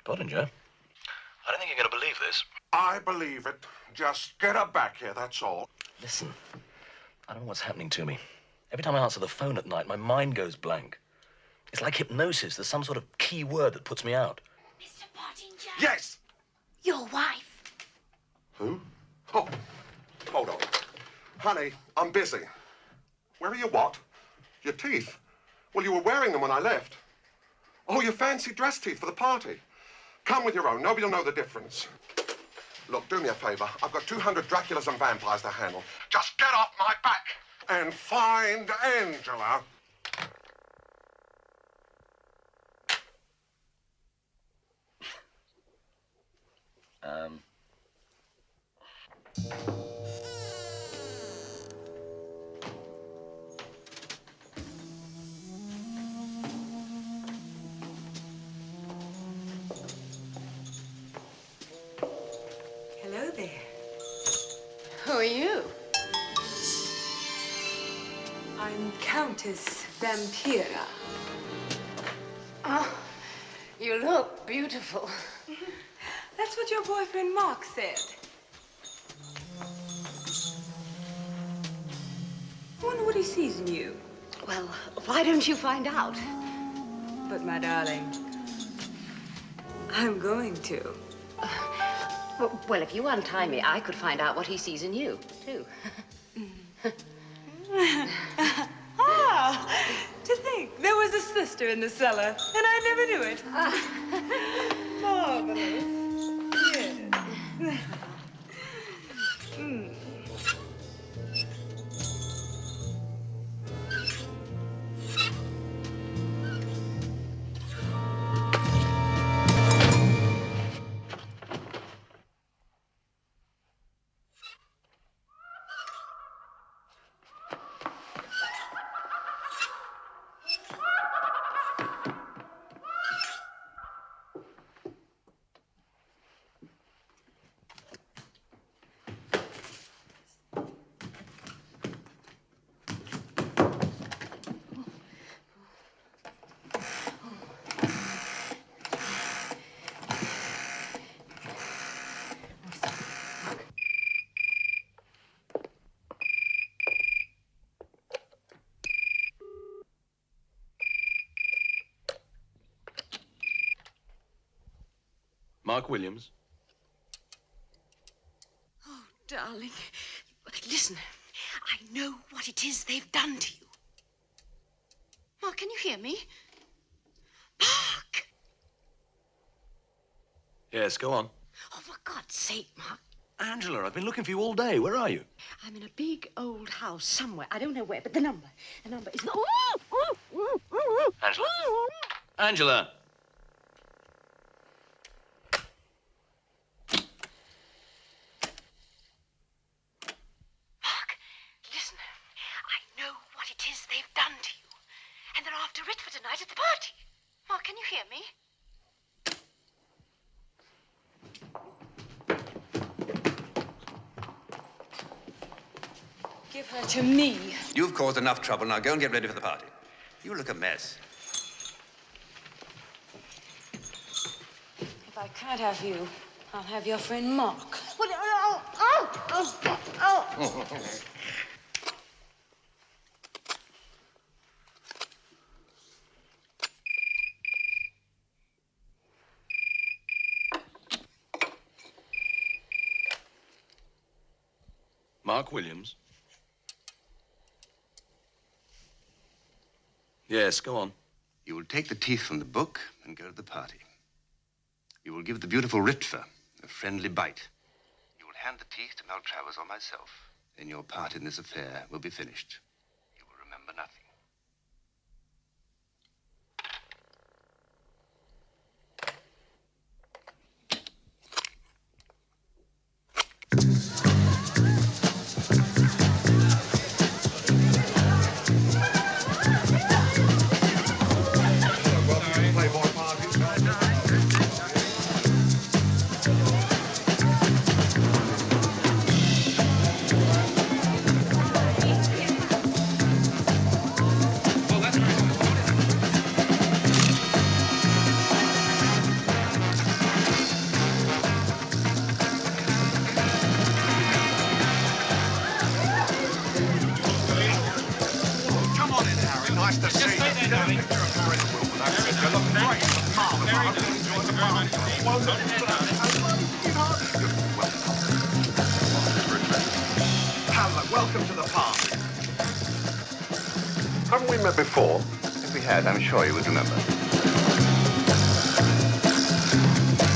Pottinger, I don't think you're going to believe this. I believe it. Just get her back here, that's all. Listen, I don't know what's happening to me. Every time I answer the phone at night, my mind goes blank. It's like hypnosis. There's some sort of key word that puts me out. Mr. Pottinger. Yes. Your wife. Who? Oh, hold on. Honey, I'm busy. Where are your what? Your teeth? Well, you were wearing them when I left. Oh, your fancy dress teeth for the party. Come with your own. Nobody will know the difference. Look, do me a favor. I've got 200 Draculas and vampires to handle. Just get off my back and find Angela. Hello there. Who are you? I'm Countess Vampira. Oh, you look beautiful. That's what your boyfriend Mark said. I wonder what he sees in you. Well, why don't you find out? But, my darling, I'm going to. Well, if you untie me, I could find out what he sees in you, too. Ah, to think there was a sister in the cellar, and I never knew it. Marvelous. Yes. Mark Williams. Oh, darling. Listen, I know what it is they've done to you. Mark, can you hear me? Mark! Yes, go on. Oh, for God's sake, Mark. Angela, I've been looking for you all day. Where are you? I'm in a big old house somewhere. I don't know where, but the number is not... Angela. Angela. Listen, I know what it is they've done to you. And they're after it for tonight at the party. Mark, can you hear me? Give her to me. You've caused enough trouble. Now go and get ready for the party. You look a mess. If I can't have you, I'll have your friend Mark. Mark Williams. Yes, go on. You will take the teeth from the book and go to the party. You will give the beautiful Ritva a friendly bite. You will hand the teeth to Maltravers or myself. then your part in this affair will be finished. You will remember nothing. Nice to see you. You're very well. That's it. You look great. Hello, welcome to the party. Haven't we met before? If we had, I'm sure you would remember.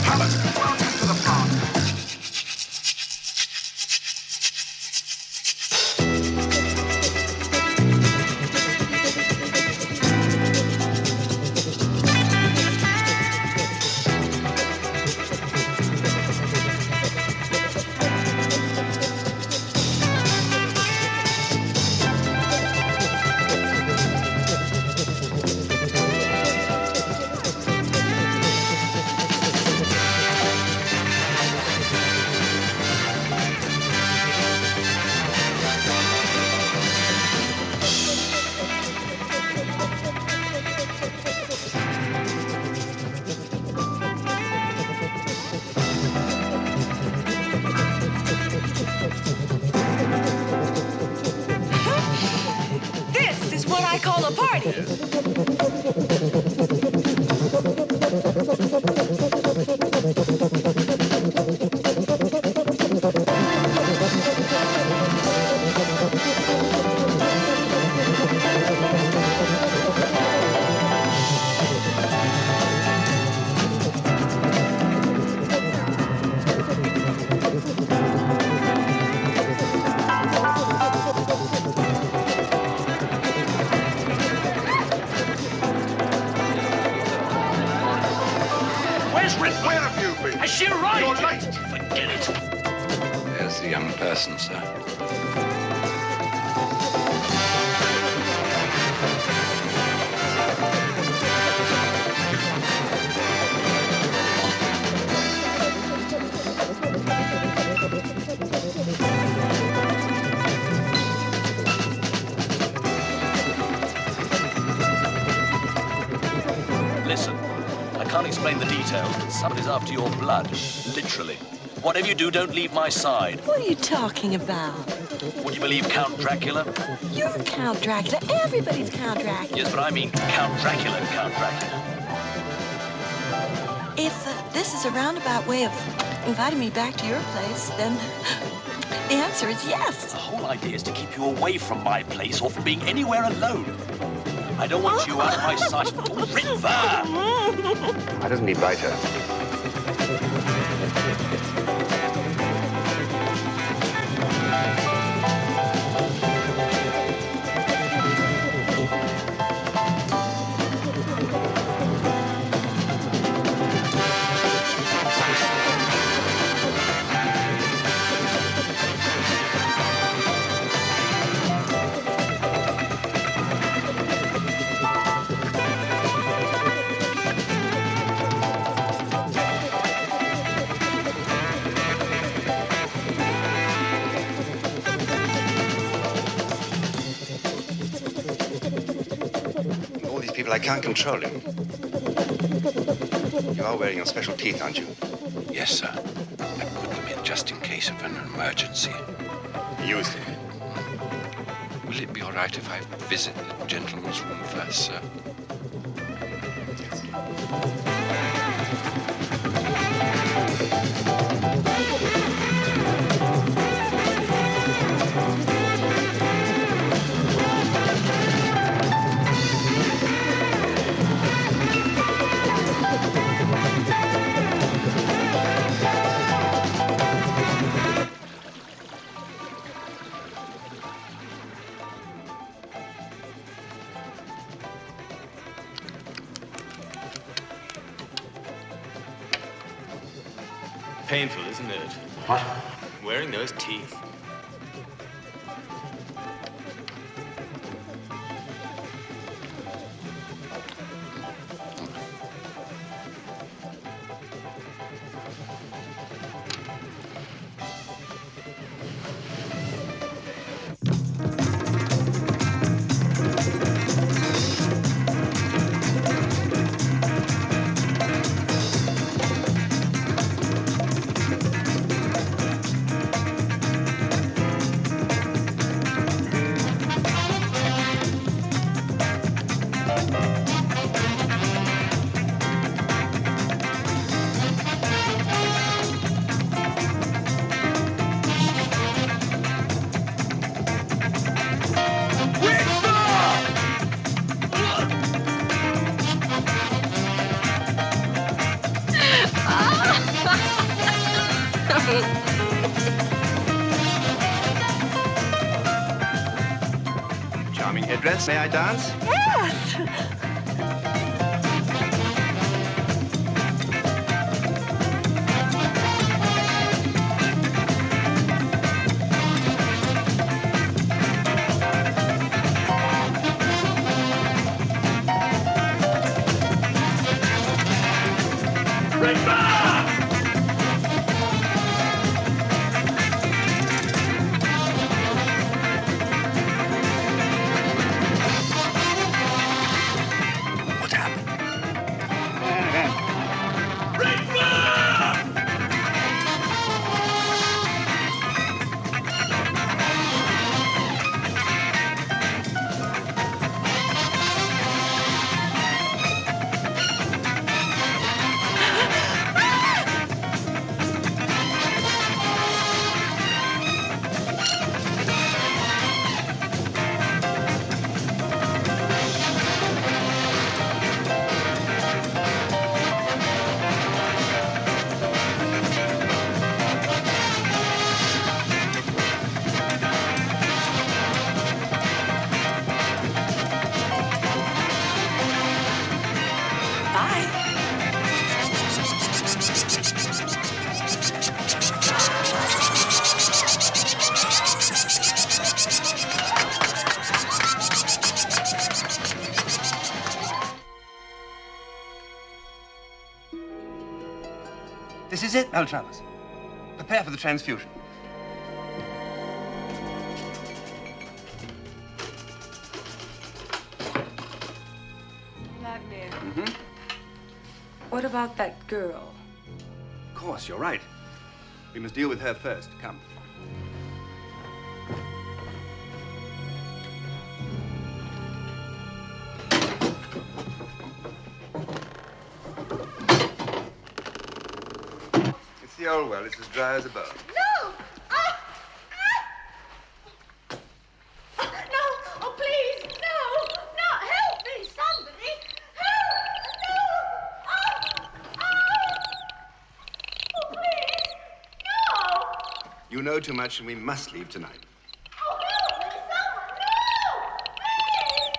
Hello, welcome to the party. This is what I call a party. Where have you been? Has she arrived? You're late. Forget it. There's the young person, sir. Listen, I can't explain the details, but somebody's after your blood. Literally. Whatever you do, don't leave my side. What are you talking about? Would you believe Count Dracula? You're Count Dracula. Everybody's Count Dracula. Yes, but I mean Count Dracula, Count Dracula. If this is a roundabout way of inviting me back to your place, then the answer is yes. The whole idea is to keep you away from my place or from being anywhere alone. I don't want you out of my sight. River! Why doesn't he bite her? I can't control him. You are wearing your special teeth, aren't you? Yes, sir. I put them in just in case of an emergency. Use them. Will it be all right if I visit the gentleman's room first, sir? painful, isn't it? What? Wearing those teeth. Charming headdress. May I dance? Yes! What happened? This is it, Maltravers. Prepare for the transfusion. Vladimir, Mm-hmm. what about that girl? Of course, you're right. We must deal with her first. Come. It's the old well. It's as dry as a bone. No! No! Oh, please! No! No! Help me, somebody! Help! No! Oh, please! No! You know too much, and we must leave tonight. Oh, help me, someone! No! Please!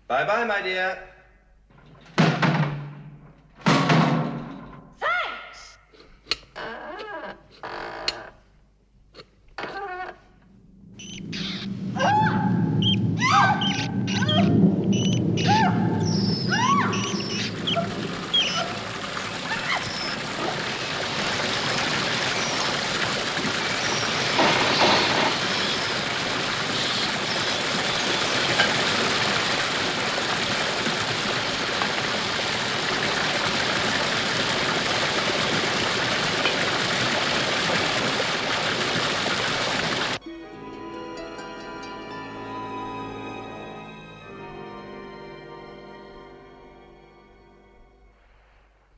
Bye-bye, my dear. Thanks!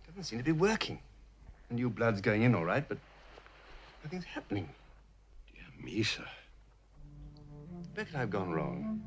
Doesn't seem to be working. The new blood's going in all right, but nothing's happening. Dear me, sir. Where could I have gone wrong?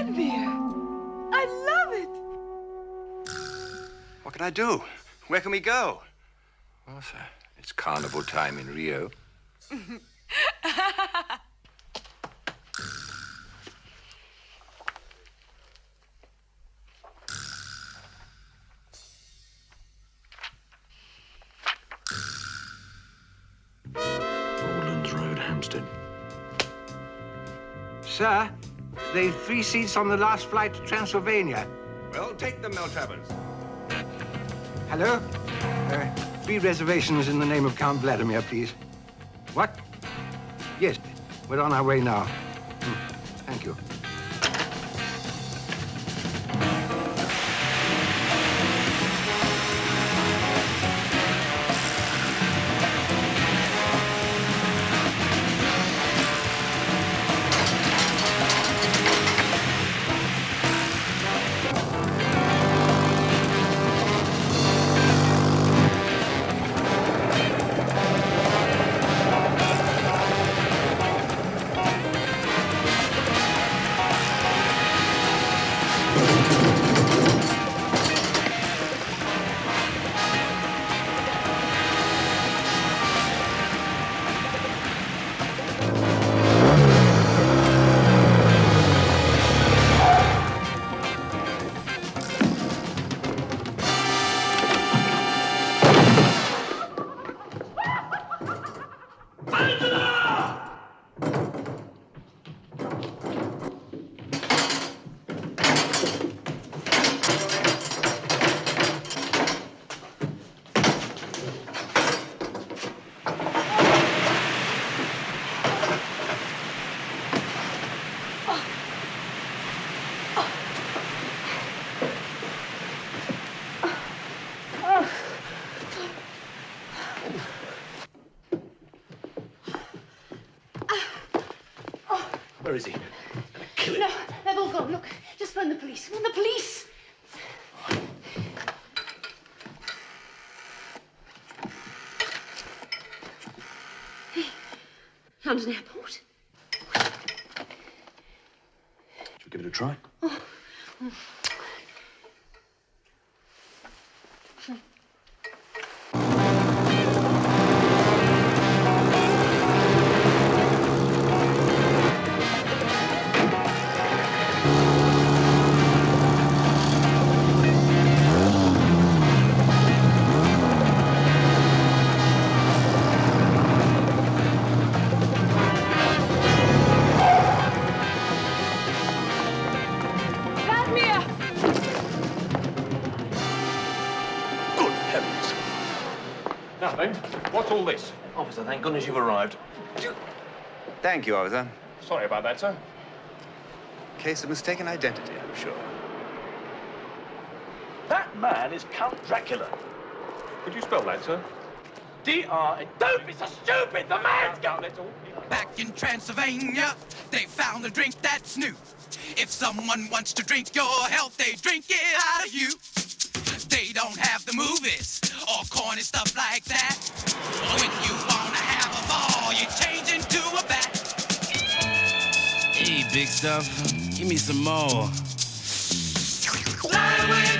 Vladimir! I love it! What can I do? Where can we go? Well, sir, it's carnival time in Rio. Rawlands Road, Hampstead. Sir, they've 3 seats on the last flight to Transylvania. Well, take them, Maltravers. Hello? 3 reservations in the name of Count Vladimir, please. What? Yes, we're on our way now. Thank you. Where is he? Kill him. No, they've all gone. Look, just phone the police. Phone the police. Hey, London Airport. Should we give it a try? Oh. Nothing. What's all this? Officer, thank goodness you've arrived. Thank you, officer. Sorry about that, sir. Case of mistaken identity, I'm sure. That man is Count Dracula. Could you spell that, sir? D-R... Don't be so stupid! The man's got... Back in Transylvania, they found a drink that's new. If someone wants to drink your health, they drink it out of you. They don't have the movies or corny stuff like that. When you wanna have a ball, you change into a bat. Hey, big stuff, give me some more. Fly away.